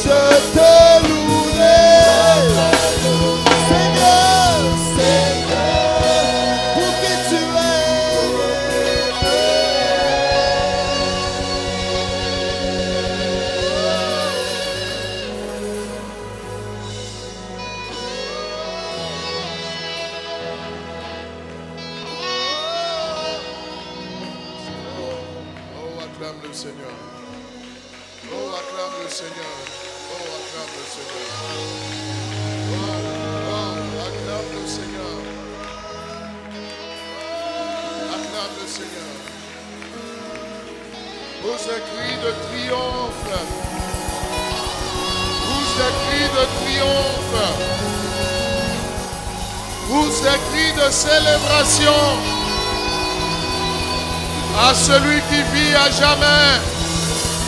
Je te louerai, Seigneur, Seigneur, pour qui tu es. Oh, acclame le Seigneur. Oh, acclame le Seigneur. Oh, acclame le Seigneur. Oh, acclame le Seigneur. Acclame le Seigneur. Pour ces cris de triomphe. Pour ces cris de triomphe. Pour ces cris de célébration. À celui qui vit à jamais.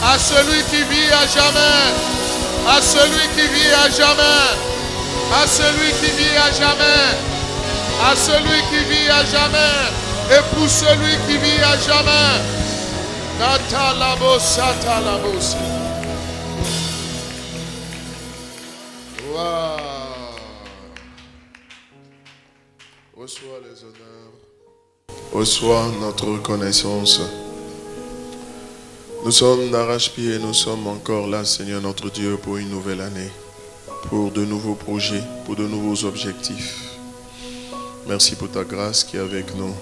À celui qui vit à jamais. À celui qui vit à jamais. À celui qui vit à jamais. À celui qui vit à jamais. Et pour celui qui vit à jamais. Katalabos. Wow. Reçois les honneurs. Reçois notre reconnaissance. Nous sommes d'arrache-pied et nous sommes encore là, Seigneur notre Dieu, pour une nouvelle année, pour de nouveaux projets, pour de nouveaux objectifs. Merci pour ta grâce qui est avec nous.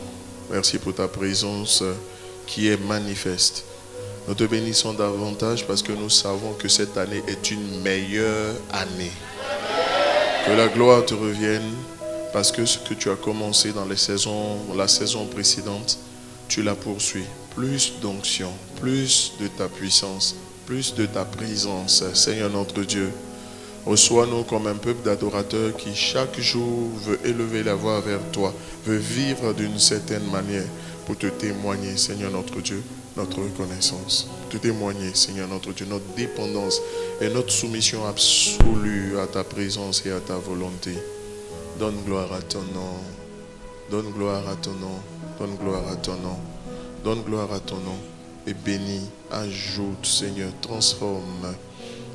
Merci pour ta présence qui est manifeste. Nous te bénissons davantage parce que nous savons que cette année est une meilleure année. Que la gloire te revienne parce que ce que tu as commencé dans la saison précédente, tu la poursuis. Plus d'onction, plus de ta puissance, plus de ta présence, Seigneur notre Dieu. Reçois-nous comme un peuple d'adorateurs qui chaque jour veut élever la voix vers toi, veut vivre d'une certaine manière pour te témoigner, Seigneur notre Dieu, notre reconnaissance. Te témoigner, Seigneur notre Dieu, notre dépendance et notre soumission absolue à ta présence et à ta volonté. Donne gloire à ton nom. Donne gloire à ton nom. Donne gloire à ton nom. Donne gloire à ton nom. Et bénis, ajoute, Seigneur, transforme,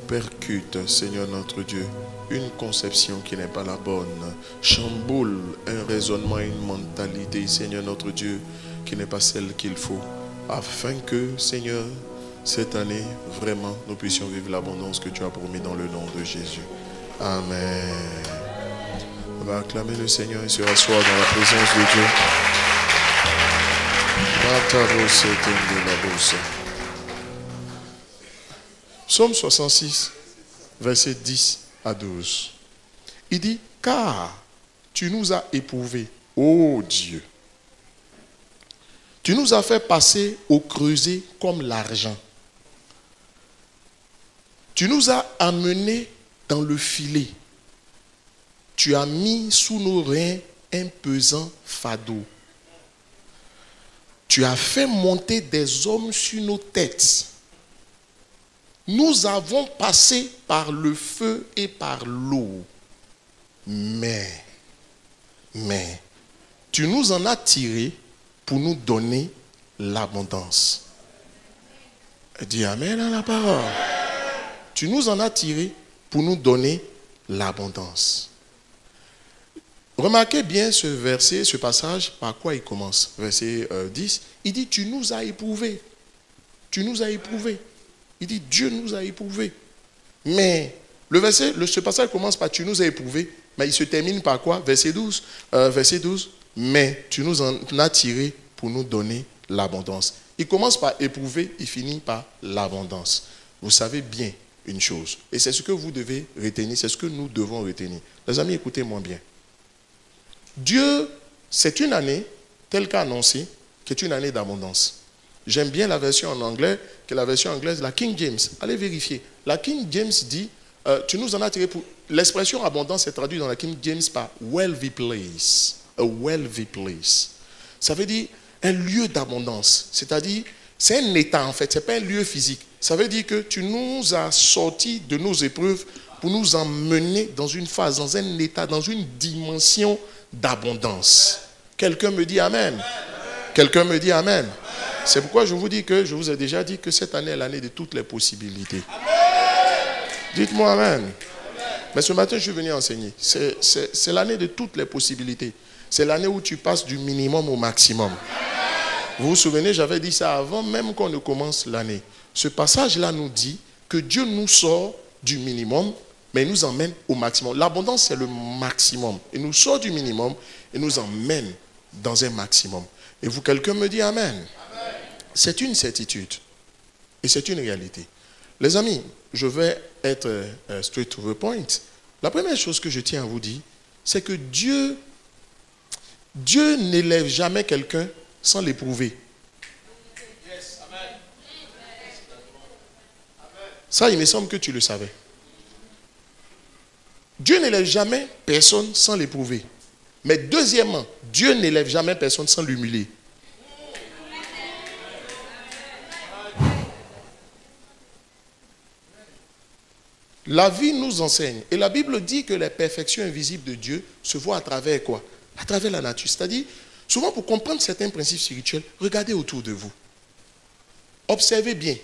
percute, Seigneur notre Dieu, une conception qui n'est pas la bonne. Chamboule un raisonnement, une mentalité, Seigneur notre Dieu, qui n'est pas celle qu'il faut. Afin que, Seigneur, cette année, vraiment, nous puissions vivre l'abondance que tu as promis dans le nom de Jésus. Amen. On va acclamer le Seigneur et se rasseoir dans la présence de Dieu. Psaume 66, versets 10 à 12. Il dit, car tu nous as éprouvés, ô Dieu. Tu nous as fait passer au creuset comme l'argent. Tu nous as amenés dans le filet. Tu as mis sous nos reins un pesant fardeau. Tu as fait monter des hommes sur nos têtes. Nous avons passé par le feu et par l'eau. Mais, tu nous en as tirés pour nous donner l'abondance. Dis Amen à la parole. Tu nous en as tirés pour nous donner l'abondance. Remarquez bien ce verset, ce passage, par quoi il commence. Verset 10, il dit, tu nous as éprouvés. Tu nous as éprouvés. Il dit, Dieu nous a éprouvés. Mais, ce passage commence par, tu nous as éprouvés, mais il se termine par quoi? Verset 12. Mais tu nous en as tirés pour nous donner l'abondance. Il commence par éprouver, il finit par l'abondance. Vous savez bien une chose, et c'est ce que vous devez retenir, c'est ce que nous devons retenir. Les amis, écoutez-moi bien. Dieu, c'est une année, telle qu'annoncée, qui est une année d'abondance. J'aime bien la version en anglais, que la version anglaise, la King James. Allez vérifier. La King James dit, tu nous en as tiré pour... L'expression abondance est traduite dans la King James par wealthy place. A wealthy place. Ça veut dire un lieu d'abondance. C'est-à-dire, c'est un état en fait, ce n'est pas un lieu physique. Ça veut dire que tu nous as sortis de nos épreuves pour nous emmener dans une phase, dans un état, dans une dimension d'abondance. Quelqu'un me dit Amen. Quelqu'un me dit Amen. C'est pourquoi je vous dis que je vous ai déjà dit que cette année est l'année de toutes les possibilités. Dites-moi amen. Mais ce matin, je suis venu enseigner. C'est l'année de toutes les possibilités. C'est l'année où tu passes du minimum au maximum. Vous vous souvenez, j'avais dit ça avant même qu'on ne commence l'année. Ce passage-là nous dit que Dieu nous sort du minimum, mais il nous emmène au maximum. L'abondance, c'est le maximum. Il nous sort du minimum et nous emmène dans un maximum. Et vous, quelqu'un me dit amen. Amen. C'est une certitude. Et c'est une réalité. Les amis, je vais être straight to the point. La première chose que je tiens à vous dire, c'est que Dieu n'élève jamais quelqu'un sans l'éprouver. Ça, il me semble que tu le savais. Dieu n'élève jamais personne sans l'éprouver. Mais deuxièmement, Dieu n'élève jamais personne sans l'humilier. La vie nous enseigne. Et la Bible dit que les perfections invisibles de Dieu se voient à travers quoi? À travers la nature. C'est-à-dire, souvent pour comprendre certains principes spirituels, regardez autour de vous. Observez bien.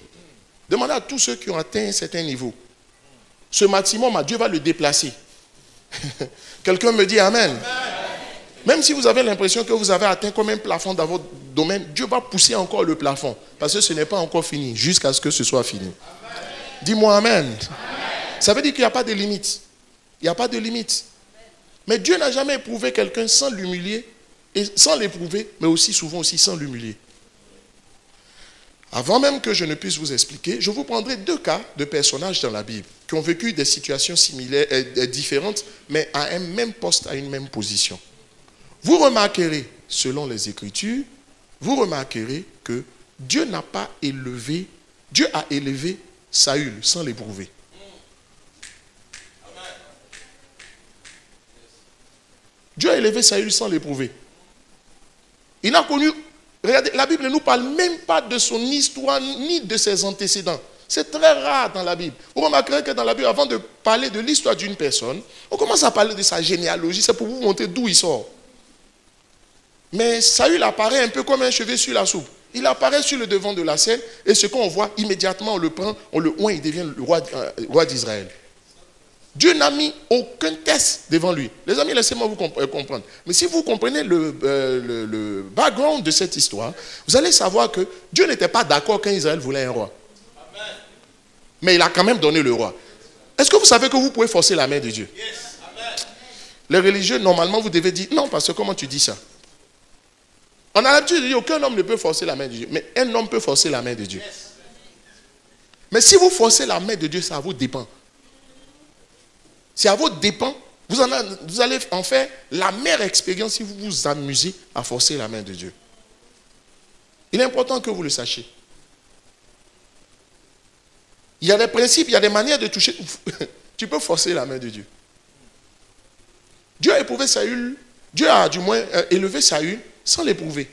Demandez à tous ceux qui ont atteint un certain niveau. Ce maximum, Dieu va le déplacer. Quelqu'un me dit amen. Amen. Même si vous avez l'impression que vous avez atteint comme un plafond dans votre domaine, Dieu va pousser encore le plafond. Parce que ce n'est pas encore fini, jusqu'à ce que ce soit fini. Dis-moi amen. Amen. Ça veut dire qu'il n'y a pas de limite. Il n'y a pas de limite. Mais Dieu n'a jamais éprouvé quelqu'un sans l'humilier, et sans l'éprouver, mais aussi souvent aussi sans l'humilier. Avant même que je ne puisse vous expliquer, je vous prendrai 2 cas de personnages dans la Bible qui ont vécu des situations similaires, différentes, mais à un même poste, à une même position. Vous remarquerez, selon les Écritures, vous remarquerez que Dieu n'a pas élevé, Dieu a élevé Saül sans l'éprouver. Dieu a élevé Saül sans l'éprouver. Il n'a connu, regardez, la Bible ne nous parle même pas de son histoire ni de ses antécédents. C'est très rare dans la Bible. Vous remarquerez que dans la Bible, avant de parler de l'histoire d'une personne, on commence à parler de sa généalogie. C'est pour vous montrer d'où il sort. Mais Saül apparaît un peu comme un cheveu sur la soupe. Il apparaît sur le devant de la scène et ce qu'on voit, immédiatement on le prend, on le oint, il devient le roi d'Israël. Dieu n'a mis aucun test devant lui. Les amis, laissez-moi vous comprendre. Mais si vous comprenez le background de cette histoire, vous allez savoir que Dieu n'était pas d'accord quand Israël voulait un roi. Amen. Mais il a quand même donné le roi. Est-ce que vous savez que vous pouvez forcer la main de Dieu? Yes. Amen. Les religieux, normalement, vous devez dire, non, parce que comment tu dis ça? On a l'habitude de dire, aucun homme ne peut forcer la main de Dieu. Mais un homme peut forcer la main de Dieu. Yes. Mais si vous forcez la main de Dieu, ça vous dépend. Si à vous dépend, vous allez en faire la meilleure expérience si vous vous amusez à forcer la main de Dieu. Il est important que vous le sachiez. Il y a des principes, il y a des manières de toucher. Tu peux forcer la main de Dieu. Dieu a éprouvé Saül, Dieu a du moins élevé Saül sans l'éprouver.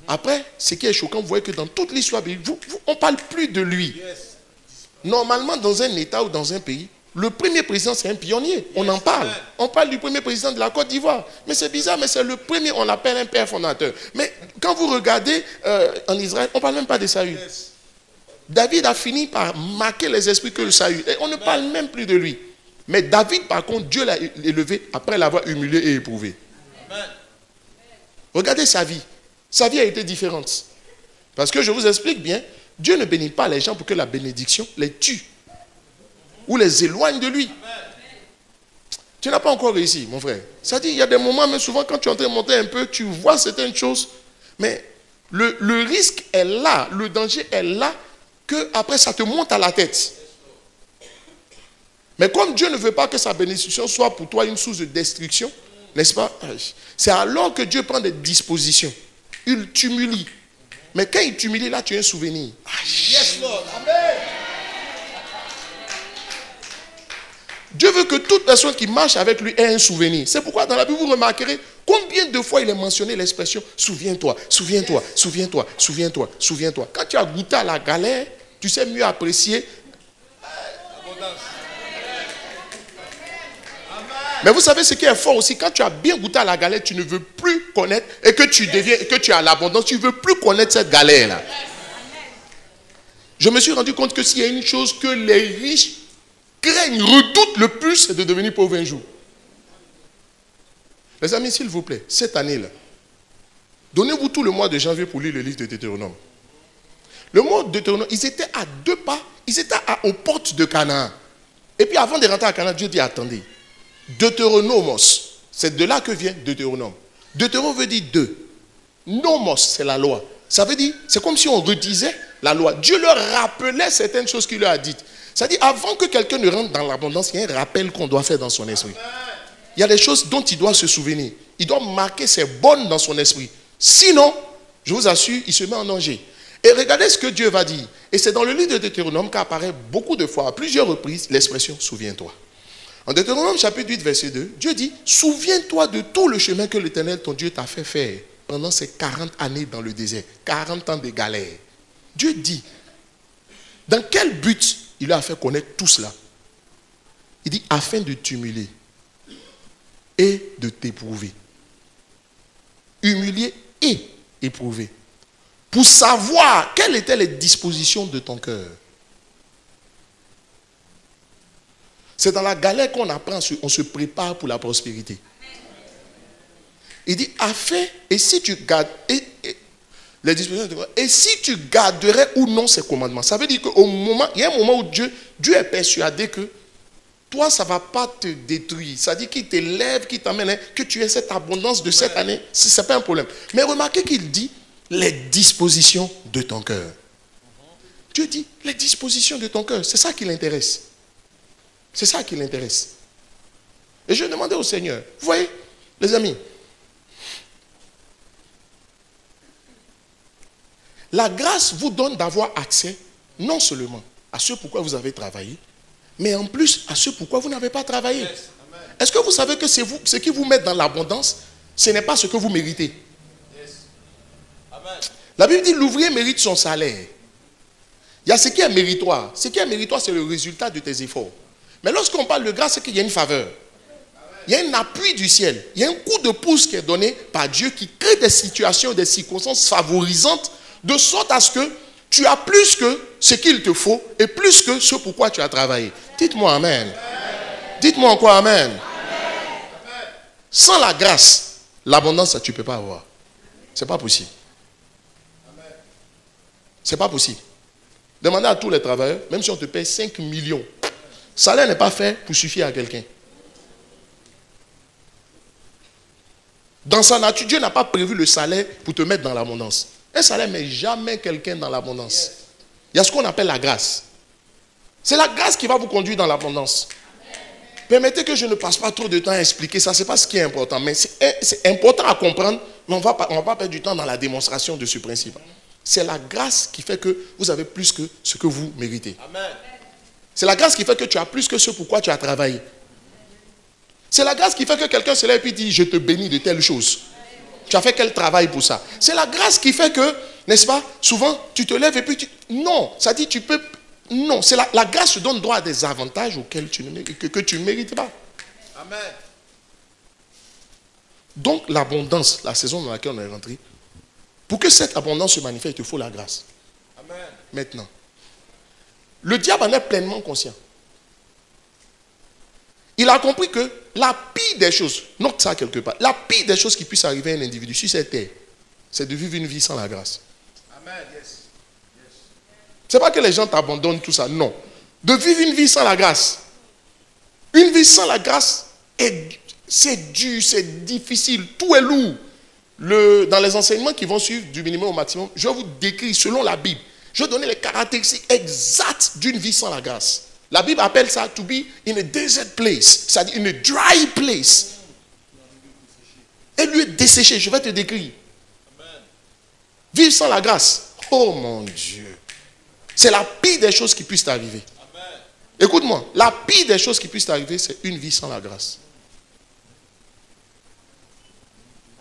Après, ce qui est choquant, vous voyez que dans toute l'histoire, on ne parle plus de lui. Normalement, dans un État ou dans un pays, le premier président, c'est un pionnier. On en parle. On parle du premier président de la Côte d'Ivoire. Mais c'est bizarre, mais c'est le premier, on l'appelle un père fondateur. Mais quand vous regardez en Israël, on ne parle même pas de Saül. David a fini par marquer les esprits que le Saül. Et on ne parle même plus de lui. Mais David, par contre, Dieu l'a élevé après l'avoir humilié et éprouvé. Regardez sa vie. Sa vie a été différente. Parce que je vous explique bien, Dieu ne bénit pas les gens pour que la bénédiction les tue. Ou les éloigne de lui. Amen. Tu n'as pas encore réussi, mon frère. C'est-à-dire, il y a des moments, mais souvent, quand tu es en train de monter un peu, tu vois certaines choses, mais le risque est là, le danger est là, que après ça te monte à la tête. Mais comme Dieu ne veut pas que sa bénédiction soit pour toi une source de destruction, n'est-ce pas? C'est alors que Dieu prend des dispositions. Il t'humilie. Mais quand il t'humilie, là, tu as un souvenir. Yes, Lord. Amen. Dieu veut que toute personne qui marche avec lui ait un souvenir. C'est pourquoi dans la Bible, vous remarquerez combien de fois il est mentionné l'expression « souviens-toi, souviens-toi, souviens-toi, souviens-toi, souviens-toi ». Quand tu as goûté à la galère, tu sais mieux apprécier. Mais vous savez ce qui est fort aussi, quand tu as bien goûté à la galère, tu ne veux plus connaître, et que tu as l'abondance, tu ne veux plus connaître cette galère-là. Je me suis rendu compte que s'il y a une chose que les riches craignent, redoutent le plus, c'est de devenir pauvre un jour. Les amis, s'il vous plaît, cette année-là, donnez-vous tout le mois de janvier pour lire le livre de Deutéronome. Le mois de Deutéronome, ils étaient à 2 pas, ils étaient aux portes de Canaan. Et puis avant de rentrer à Canaan, Dieu dit, attendez, Deutéronomos, c'est de là que vient Deutéronome. Deutéronome veut dire 2. Nomos, c'est la loi. Ça veut dire, c'est comme si on redisait la loi. Dieu leur rappelait certaines choses qu'il leur a dites. C'est-à-dire, avant que quelqu'un ne rentre dans l'abondance, il y a un rappel qu'on doit faire dans son esprit. Il y a des choses dont il doit se souvenir. Il doit marquer ses bonnes dans son esprit. Sinon, je vous assure, il se met en danger. Et regardez ce que Dieu va dire. Et c'est dans le livre de Deutéronome qu'apparaît beaucoup de fois, à plusieurs reprises, l'expression « souviens-toi ». En Deutéronome chapitre 8, verset 2, Dieu dit « Souviens-toi de tout le chemin que l'Éternel, ton Dieu, t'a fait faire pendant ces 40 années dans le désert, 40 ans de galère. » Dieu dit, dans quel but il a fait connaître tout cela? Il dit, afin de t'humilier et de t'éprouver. Humilier et éprouver. Pour savoir quelles étaient les dispositions de ton cœur. C'est dans la galère qu'on apprend, on se prépare pour la prospérité. Il dit, afin, et si tu gardes, les dispositions de ton cœur, et si tu garderais ou non ces commandements. Ça veut dire qu'au moment, il y a un moment où Dieu est persuadé que toi, ça ne va pas te détruire. Ça dit qu'il t'élève, qu'il t'amène, que tu aies cette abondance de cette année. Ce n'est pas un problème. Mais remarquez qu'il dit les dispositions de ton cœur. Dieu dit les dispositions de ton cœur. C'est ça qui l'intéresse. C'est ça qui l'intéresse. Et je demandais au Seigneur, vous voyez, les amis, la grâce vous donne d'avoir accès non seulement à ce pourquoi vous avez travaillé, mais en plus à ce pourquoi vous n'avez pas travaillé. Yes. Est-ce que vous savez que c'est vous, ce qui vous met dans l'abondance, ce n'est pas ce que vous méritez? Yes. Amen. La Bible dit l'ouvrier mérite son salaire. Il y a ce qui est méritoire. Ce qui est méritoire, c'est le résultat de tes efforts. Mais lorsqu'on parle de grâce, c'est qu'il y a une faveur. Il y a un appui du ciel. Il y a un coup de pouce qui est donné par Dieu qui crée des situations, des circonstances favorisantes de sorte à ce que tu as plus que ce qu'il te faut et plus que ce pourquoi tu as travaillé. Dites-moi amen. Dites-moi encore amen. Sans la grâce, l'abondance, tu ne peux pas avoir. Ce n'est pas possible. Ce n'est pas possible. Demandez à tous les travailleurs, même si on te paye 5 millions, le salaire n'est pas fait pour suffire à quelqu'un. Dans sa nature, Dieu n'a pas prévu le salaire pour te mettre dans l'abondance. Un salaire ne met jamais quelqu'un dans l'abondance. Il y a ce qu'on appelle la grâce. C'est la grâce qui va vous conduire dans l'abondance. Permettez que je ne passe pas trop de temps à expliquer ça. Ce n'est pas ce qui est important. Mais c'est important à comprendre. Mais on va pas perdre du temps dans la démonstration de ce principe. C'est la grâce qui fait que vous avez plus que ce que vous méritez. C'est la grâce qui fait que tu as plus que ce pourquoi tu as travaillé. C'est la grâce qui fait que quelqu'un se lève et dit, je te bénis de telle chose. Tu as fait quel travail pour ça? C'est la grâce qui fait que, n'est-ce pas, souvent, tu te lèves et puis non, ça dit tu peux... Non, c'est la grâce te donne droit à des avantages auxquels que tu ne mérites pas. Amen. Donc, l'abondance, la saison dans laquelle on est rentré, pour que cette abondance se manifeste, il te faut la grâce. Amen. Maintenant, le diable en est pleinement conscient. Il a compris que la pire des choses, note ça quelque part, la pire des choses qui puissent arriver à un individu sur cette terre, c'est de vivre une vie sans la grâce. Amen. Yes. Ce n'est pas que les gens t'abandonnent tout ça, non. De vivre une vie sans la grâce. Une vie sans la grâce, c'est dur, c'est difficile, tout est lourd. Dans les enseignements qui vont suivre du minimum au maximum, je vais vous décrire selon la Bible. Je vais donner les caractéristiques exactes d'une vie sans la grâce. La Bible appelle ça to be in a desert place, c'est-à-dire in a dry place. Un lieu desséché, je vais te décrire. Vivre sans la grâce, oh mon Dieu. C'est la pire des choses qui puissent t'arriver. Écoute-moi, la pire des choses qui puissent t'arriver, c'est une vie sans la grâce.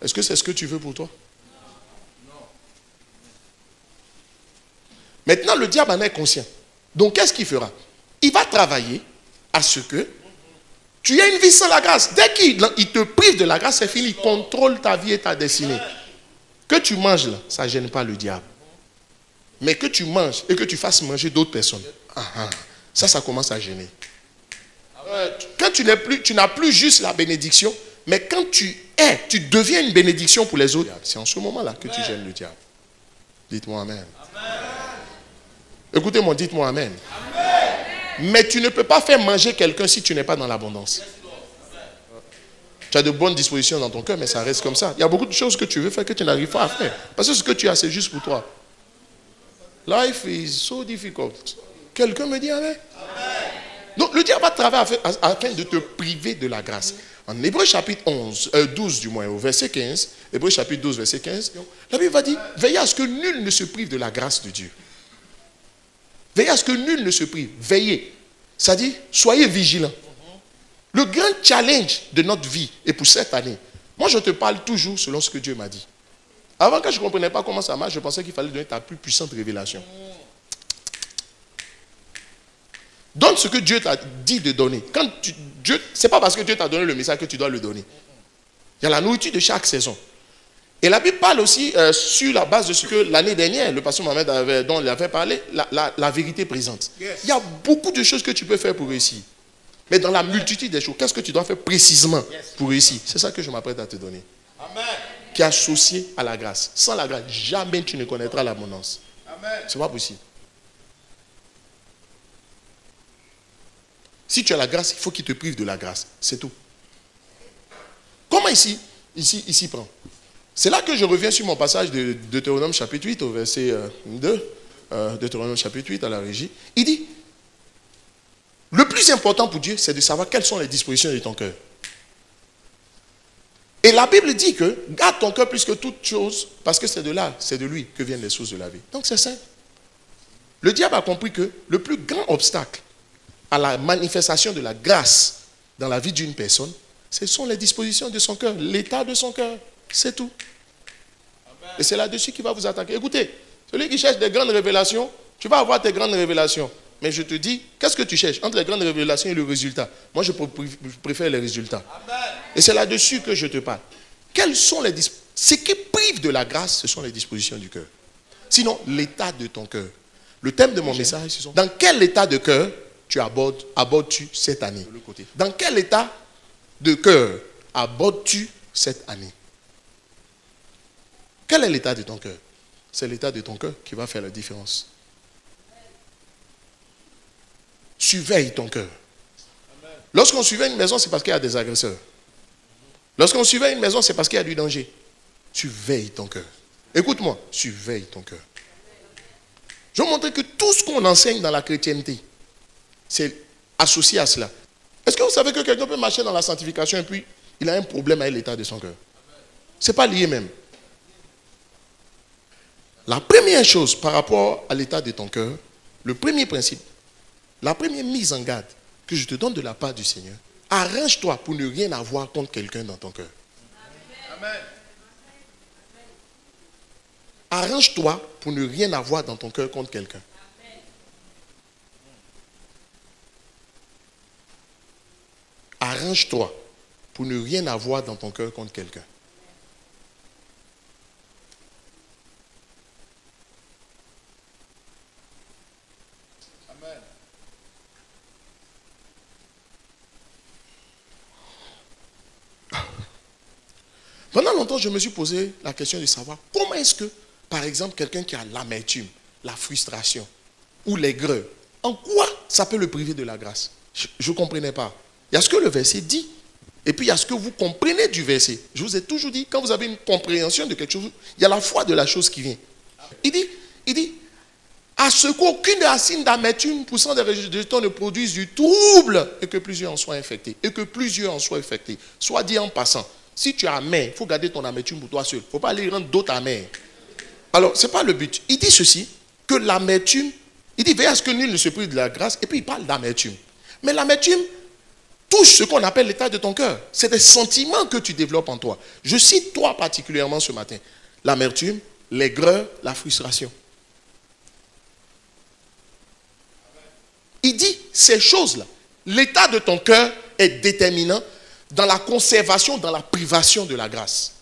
Est-ce que c'est ce que tu veux pour toi? Non. Maintenant, le diable en est conscient. Donc, qu'est-ce qu'il fera? Il va travailler à ce que tu aies une vie sans la grâce. Dès qu'il te prive de la grâce, c'est fini. Il contrôle ta vie et ta destinée. Que tu manges là, ça ne gêne pas le diable. Mais que tu manges et que tu fasses manger d'autres personnes, ça commence à gêner. Quand tu n'as plus juste la bénédiction, mais quand tu deviens une bénédiction pour les autres. C'est en ce moment-là que tu gênes le diable. Dites-moi amen. Écoutez-moi, dites-moi amen. Mais tu ne peux pas faire manger quelqu'un si tu n'es pas dans l'abondance. Tu as de bonnes dispositions dans ton cœur, mais ça reste comme ça. Il y a beaucoup de choses que tu veux faire que tu n'arrives pas à faire. Parce que ce que tu as, c'est juste pour toi. Life is so difficult. Quelqu'un me dit amen. Donc le diable va travailler afin de te priver de la grâce. En Hébreux chapitre 12 du moins, au verset 15, Hébreux chapitre 12, verset 15, la Bible va dire, veillez à ce que nul ne se prive de la grâce de Dieu. Veillez à ce que nul ne se prive. Veillez. Ça dit, soyez vigilants. Le grand challenge de notre vie, et pour cette année, moi je te parle toujours selon ce que Dieu m'a dit. Avant, quand je ne comprenais pas comment ça marche, je pensais qu'il fallait donner ta plus puissante révélation. Donne ce que Dieu t'a dit de donner. Ce n'est pas parce que Dieu t'a donné le message que tu dois le donner. Il y a la nourriture de chaque saison. Et la Bible parle aussi sur la base de ce que l'année dernière, le pasteur Mohamed dont il avait parlé, la vérité présente. Yes. Il y a beaucoup de choses que tu peux faire pour réussir. Mais dans la multitude des choses, qu'est-ce que tu dois faire précisément pour réussir? C'est ça que je m'apprête à te donner. Amen. Qui est associé à la grâce. Sans la grâce, jamais tu ne connaîtras l'abondance. Ce n'est pas possible. Si tu as la grâce, il faut qu'il te prive de la grâce. C'est tout. Comment ici prend? C'est là que je reviens sur mon passage de Deutéronome chapitre 8 au verset 2. Deutéronome chapitre 8 à la régie. Il dit, le plus important pour Dieu, c'est de savoir quelles sont les dispositions de ton cœur. Et la Bible dit que garde ton cœur plus que toute chose, parce que c'est de là, c'est de lui que viennent les sources de la vie. Donc c'est simple. Le diable a compris que le plus grand obstacle à la manifestation de la grâce dans la vie d'une personne, ce sont les dispositions de son cœur, l'état de son cœur. C'est tout. Amen. Et c'est là-dessus qu'il va vous attaquer. Écoutez, celui qui cherche des grandes révélations, tu vas avoir tes grandes révélations. Mais je te dis, qu'est-ce que tu cherches entre les grandes révélations et le résultat? Moi, je préfère les résultats. Amen. Et c'est là-dessus que je te parle. Quelles sont les dispositions? Ce qui prive de la grâce, ce sont les dispositions du cœur. Sinon, l'état de ton cœur. Le thème de mon message, c'est dans quel état de cœur abordes-tu cette année? Dans quel état de cœur abordes-tu cette année? Quel est l'état de ton cœur? C'est l'état de ton cœur qui va faire la différence. Surveille ton cœur. Lorsqu'on surveille une maison, c'est parce qu'il y a des agresseurs. Lorsqu'on surveille une maison, c'est parce qu'il y a du danger. Surveille ton cœur. Écoute-moi, surveille ton cœur. Je vais vous montrer que tout ce qu'on enseigne dans la chrétienté, c'est associé à cela. Est-ce que vous savez que quelqu'un peut marcher dans la sanctification et puis il a un problème avec l'état de son cœur? Ce n'est pas lié même. La première chose par rapport à l'état de ton cœur, le premier principe, la première mise en garde que je te donne de la part du Seigneur, arrange-toi pour ne rien avoir contre quelqu'un dans ton cœur. Amen. Arrange-toi pour ne rien avoir dans ton cœur contre quelqu'un. Arrange-toi pour ne rien avoir dans ton cœur contre quelqu'un. Amen. Pendant longtemps, je me suis posé la question de savoir comment est-ce que, par exemple, quelqu'un qui a l'amertume, la frustration ou l'aigreur, en quoi ça peut le priver de la grâce? Je ne comprenais pas. Il y a ce que le verset dit, et puis il y a ce que vous comprenez du verset. Je vous ai toujours dit, quand vous avez une compréhension de quelque chose, il y a la foi de la chose qui vient. Il dit, à ce qu'aucune racine d'amertume poussant des rejetons ne produise du trouble, et que plusieurs en soient infectés. Soit dit en passant, si tu es amer, il faut garder ton amertume pour toi seul. Il ne faut pas aller rendre d'autres amers. Alors, ce n'est pas le but. Il dit ceci, que l'amertume, il dit, veillez à ce que nul ne se prive de la grâce, et puis il parle d'amertume. Mais l'amertume touche ce qu'on appelle l'état de ton cœur. C'est des sentiments que tu développes en toi. Je cite toi particulièrement ce matin. L'amertume, l'aigreur, la frustration. Il dit ces choses-là. L'état de ton cœur est déterminant dans la conservation, dans la privation de la grâce.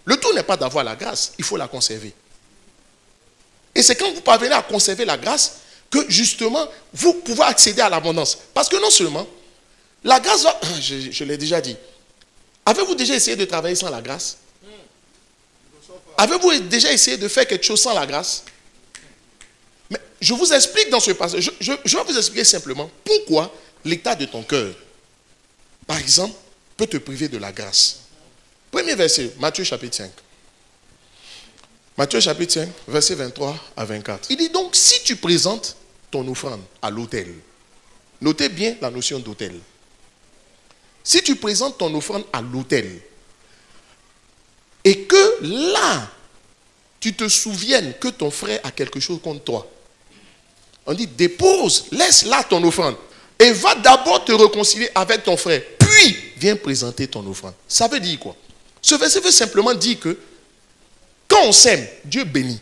Le tout n'est pas d'avoir la grâce, il faut la conserver. Et c'est quand vous parvenez à conserver la grâce que justement, vous pouvez accéder à l'abondance. Parce que non seulement, La grâce va... Je l'ai déjà dit. Avez-vous déjà essayé de travailler sans la grâce? Avez-vous déjà essayé de faire quelque chose sans la grâce? Mais je vous explique dans ce passage. Je vais vous expliquer simplement pourquoi l'état de ton cœur, par exemple, peut te priver de la grâce. Premier verset, Matthieu chapitre 5. Matthieu chapitre 5, verset 23 à 24. Il dit donc, si tu présentes ton offrande à l'autel, notez bien la notion d'autel. Si tu présentes ton offrande à l'autel, et que là, tu te souviennes que ton frère a quelque chose contre toi, on dit dépose, laisse là ton offrande, et va d'abord te réconcilier avec ton frère, puis viens présenter ton offrande. Ça veut dire quoi? Ce verset veut simplement dire que quand on sème, Dieu bénit.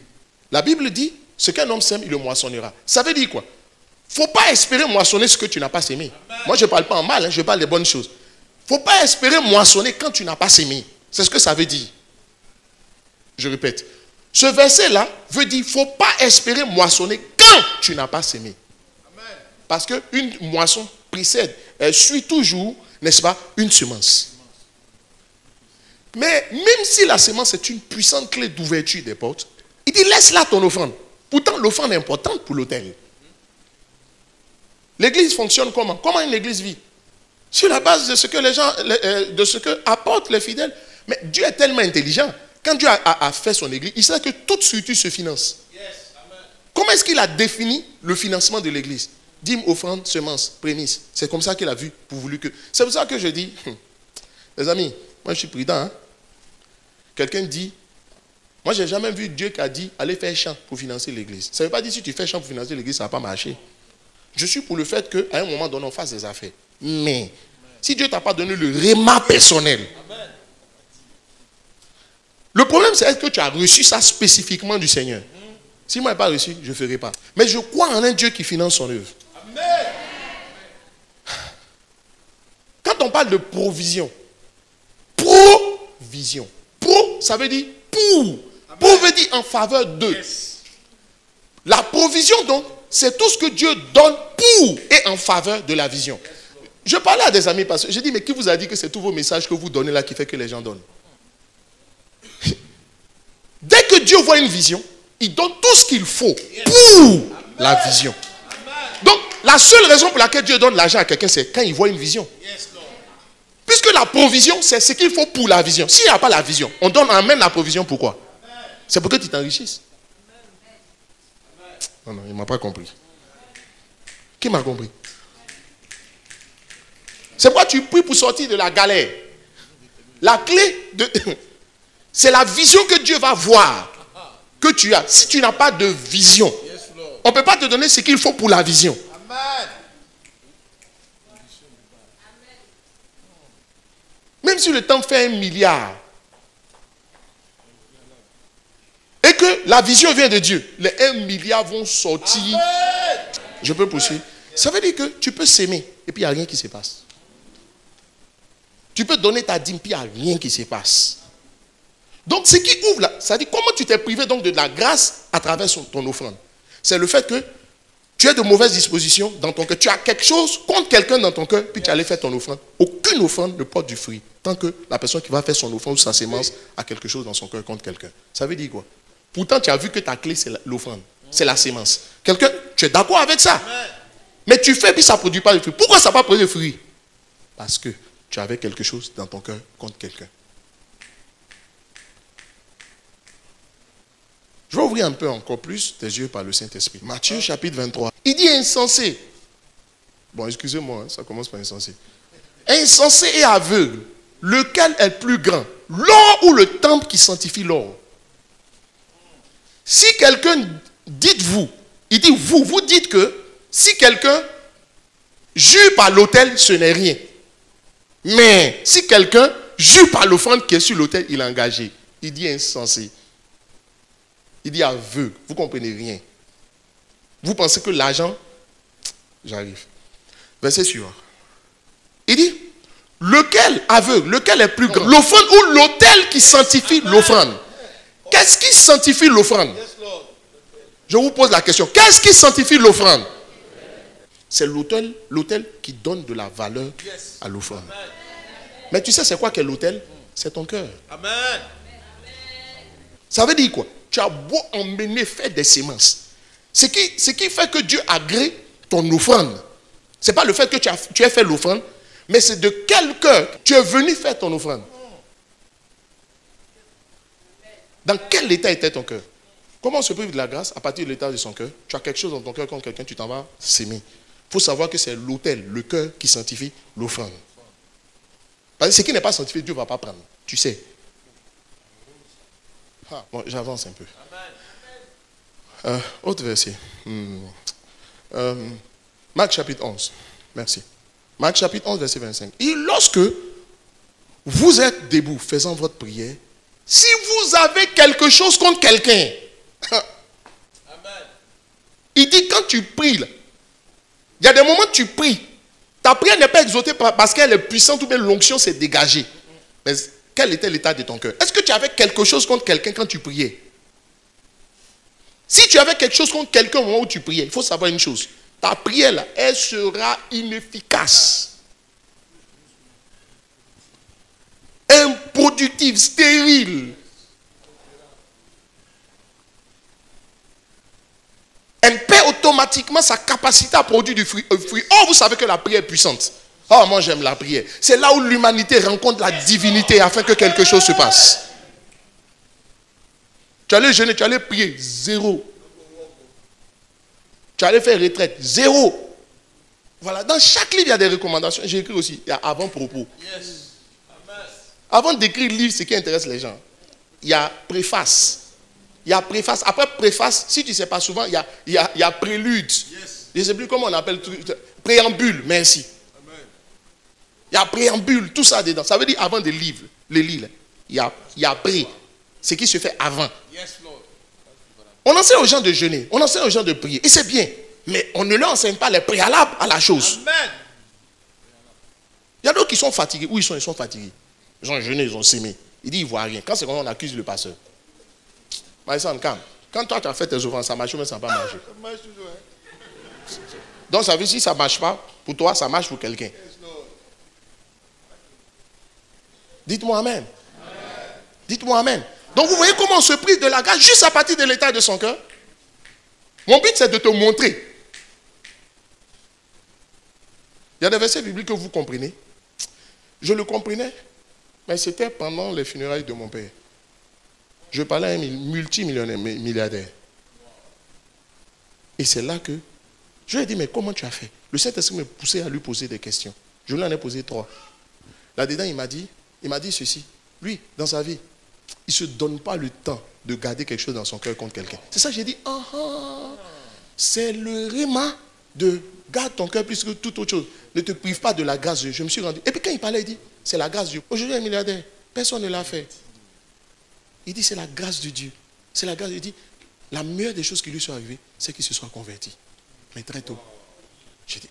La Bible dit, ce qu'un homme sème, il le moissonnera. Ça veut dire quoi? Il ne faut pas espérer moissonner ce que tu n'as pas sémé. Moi, je ne parle pas en mal, je parle des bonnes choses. Il ne faut pas espérer moissonner quand tu n'as pas sémé. C'est ce que ça veut dire. Je répète. Ce verset-là veut dire, il ne faut pas espérer moissonner quand tu n'as pas sémé. Parce qu'une moisson précède, elle suit toujours, n'est-ce pas, une semence. Mais même si la semence est une puissante clé d'ouverture des portes, il dit laisse là ton offrande. Pourtant, l'offrande est importante pour l'autel. L'église fonctionne comment? Comment une église vit? Sur la base de ce que les gens, de ce que apportent les fidèles. Mais Dieu est tellement intelligent. Quand Dieu a fait son église, il sait que toute structure se finance. Comment est-ce qu'il a défini le financement de l'église? Dîme, offrande, semence, prémisse. C'est comme ça qu'il a vu, pour voulu que. C'est pour ça que je dis, les amis, moi je suis prudent. Hein? Quelqu'un dit, moi j'ai jamais vu Dieu qui a dit, allez faire chant pour financer l'église. Ça ne veut pas dire si tu fais chant pour financer l'église, ça ne va pas marcher. Je suis pour le fait qu'à un moment donné, on fasse des affaires. Mais, si Dieu ne t'a pas donné le réma personnel, le problème c'est est-ce que tu as reçu ça spécifiquement du Seigneur? Si moi je n'ai pas reçu, je ne ferai pas. Mais je crois en un Dieu qui finance son œuvre. Amen. Quand on parle de provision, provision. Pro, ça veut dire pour. Pour veut dire en faveur de. Yes. La provision, donc, c'est tout ce que Dieu donne pour et en faveur de la vision. Yes. Je parlais à des amis parce que j'ai dit, mais qui vous a dit que c'est tous vos messages que vous donnez là qui fait que les gens donnent? Dès que Dieu voit une vision, il donne tout ce qu'il faut pour la vision. Donc, la seule raison pour laquelle Dieu donne l'argent à quelqu'un, c'est quand il voit une vision. Puisque la provision, c'est ce qu'il faut pour la vision. S'il n'y a pas la vision, on amène la provision pourquoi? C'est pour que tu t'enrichisses. Non, il ne m'a pas compris. Qui m'a compris? C'est pourquoi tu pries pour sortir de la galère. La clé, c'est la vision que Dieu va voir, que tu as. Si tu n'as pas de vision, on ne peut pas te donner ce qu'il faut pour la vision. Amen. Même si le temps fait 1 milliard, et que la vision vient de Dieu, les 1 milliard vont sortir. Amen. Je peux poursuivre. Ça veut dire que tu peux s'aimer, et puis il n'y a rien qui se passe. Tu peux donner ta dîme, puis il n'y a rien qui se passe. Donc, ce qui ouvre là, ça dit comment tu t'es privé donc de la grâce à travers ton offrande. C'est le fait que tu as de mauvaises dispositions dans ton cœur. Tu as quelque chose contre quelqu'un dans ton cœur, puis tu allais faire ton offrande. Aucune offrande ne porte du fruit tant que la personne qui va faire son offrande ou sa sémence a quelque chose dans son cœur contre quelqu'un. Ça veut dire quoi? Pourtant, tu as vu que ta clé, c'est l'offrande. C'est la sémence. Quelqu'un, tu es d'accord avec ça? Mais tu fais, puis ça ne produit pas de fruit. Pourquoi ça n'a pas produit de fruit? Parce que tu avais quelque chose dans ton cœur contre quelqu'un. Je vais ouvrir un peu encore plus tes yeux par le Saint-Esprit. Matthieu chapitre 23. Il dit insensé. Bon, excusez-moi, ça commence par insensé. Insensé et aveugle. Lequel est le plus grand? L'or ou le temple qui sanctifie l'or? Si quelqu'un, dites-vous, il dit vous dites que si quelqu'un jure par l'autel, ce n'est rien. Mais si quelqu'un jure par l'offrande qui est sur l'autel, il est engagé. Il dit insensé. Il dit aveugle. Vous ne comprenez rien. Vous pensez que l'argent... J'arrive. Verset suivant. Il dit, lequel aveugle, lequel est plus grand? L'offrande ou l'autel qui sanctifie l'offrande? Qu'est-ce qui sanctifie l'offrande? Je vous pose la question. Qu'est-ce qui sanctifie l'offrande? C'est l'autel qui donne de la valeur à l'offrande. Mais tu sais c'est quoi qu'est l'autel? C'est ton cœur. Amen. Ça veut dire quoi? Tu as beau emmener faire des semences. Ce qui fait que Dieu agrée ton offrande, ce n'est pas le fait que tu aies fait l'offrande, mais c'est de quel cœur tu es venu faire ton offrande. Dans quel état était ton cœur? Comment on se prive de la grâce? À partir de l'état de son cœur. Tu as quelque chose dans ton cœur contre quelqu'un, tu t'en vas s'aimer. Il faut savoir que c'est l'autel, le cœur qui sanctifie l'offrande. Parce que ce qui n'est pas sanctifié, Dieu ne va pas prendre. Tu sais. Bon, j'avance un peu. Autre verset. Marc chapitre 11. Merci. Marc chapitre 11, verset 25. Et lorsque vous êtes debout faisant votre prière, si vous avez quelque chose contre quelqu'un, il dit quand tu pries, là, il y a des moments où tu pries, ta prière n'est pas exaucée parce qu'elle est puissante ou bien l'onction s'est dégagée. Mais quel était l'état de ton cœur? Est-ce que tu avais quelque chose contre quelqu'un quand tu priais? Si tu avais quelque chose contre quelqu'un au moment où tu priais, il faut savoir une chose. Ta prière, là, elle sera inefficace. Improductive, stérile. Elle perd automatiquement sa capacité à produire du fruit. Or, vous savez que la prière est puissante. Oh, moi j'aime la prière. C'est là où l'humanité rencontre la divinité afin que quelque chose se passe. Tu allais jeûner, tu allais prier, zéro. Tu allais faire retraite, zéro. Voilà, dans chaque livre, il y a des recommandations. J'ai écrit aussi, il y a avant-propos. Avant d'écrire le livre, ce qui intéresse les gens, il y a préface. Il y a préface. Après préface, si tu ne sais pas souvent, il y a prélude. Je ne sais plus comment on appelle. Préambule, merci. Il y a préambule, tout ça dedans. Ça veut dire avant de lire, il y a pré. Ce qui se fait avant. On enseigne aux gens de jeûner, on enseigne aux gens de prier. Et c'est bien. Mais on ne leur enseigne pas les préalables à la chose. Amen. Il y a d'autres qui sont fatigués. Où ils sont fatigués. Ils ont jeûné, ils ont sémé. Ils disent, ils ne voient rien. Quand c'est comme on accuse le pasteur. Quand toi tu as fait tes offrandes, ça marche ou ça n'a pas marché. Ça marche toujours. Donc ça veut dire si ça ne marche pas, pour toi, ça marche pour quelqu'un. Dites-moi amen. Dites-moi amen. Donc vous voyez comment on se prive de la grâce juste à partir de l'état de son cœur. Mon but c'est de te montrer. Il y a des versets bibliques que vous comprenez. Je le comprenais, mais c'était pendant les funérailles de mon père. Je parlais à un multimillionnaire, milliardaire. Et c'est là que je lui ai dit, mais comment tu as fait? Le Saint-Esprit me poussait à lui poser des questions. Je lui en ai posé 3. Là-dedans, il m'a dit ceci. Lui, dans sa vie, il ne se donne pas le temps de garder quelque chose dans son cœur contre quelqu'un. C'est ça que j'ai dit, c'est le réma de garde ton cœur plus que toute autre chose. Ne te prive pas de la grâce de Dieu. Je me suis rendu. Et puis quand il parlait, il dit, c'est la grâce de Dieu. Aujourd'hui, un milliardaire, personne ne l'a fait. Il dit, c'est la grâce de Dieu. C'est la grâce de Dieu. Il dit, la meilleure des choses qui lui sont arrivées, c'est qu'il se soit converti. Mais très tôt. J'ai dit,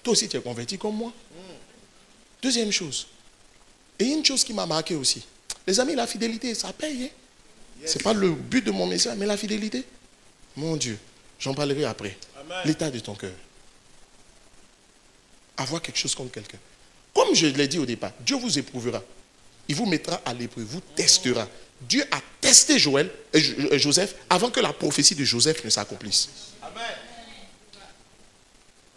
toi aussi tu es converti comme moi. Deuxième chose. Et une chose qui m'a marqué aussi. Les amis, la fidélité, ça paye. Ce n'est pas le but de mon message, mais la fidélité. Mon Dieu, j'en parlerai après. L'état de ton cœur. Avoir quelque chose contre quelqu'un. Comme je l'ai dit au départ, Dieu vous éprouvera. Il vous mettra à l'épreuve, vous testera. Dieu a testé Joseph avant que la prophétie de Joseph ne s'accomplisse.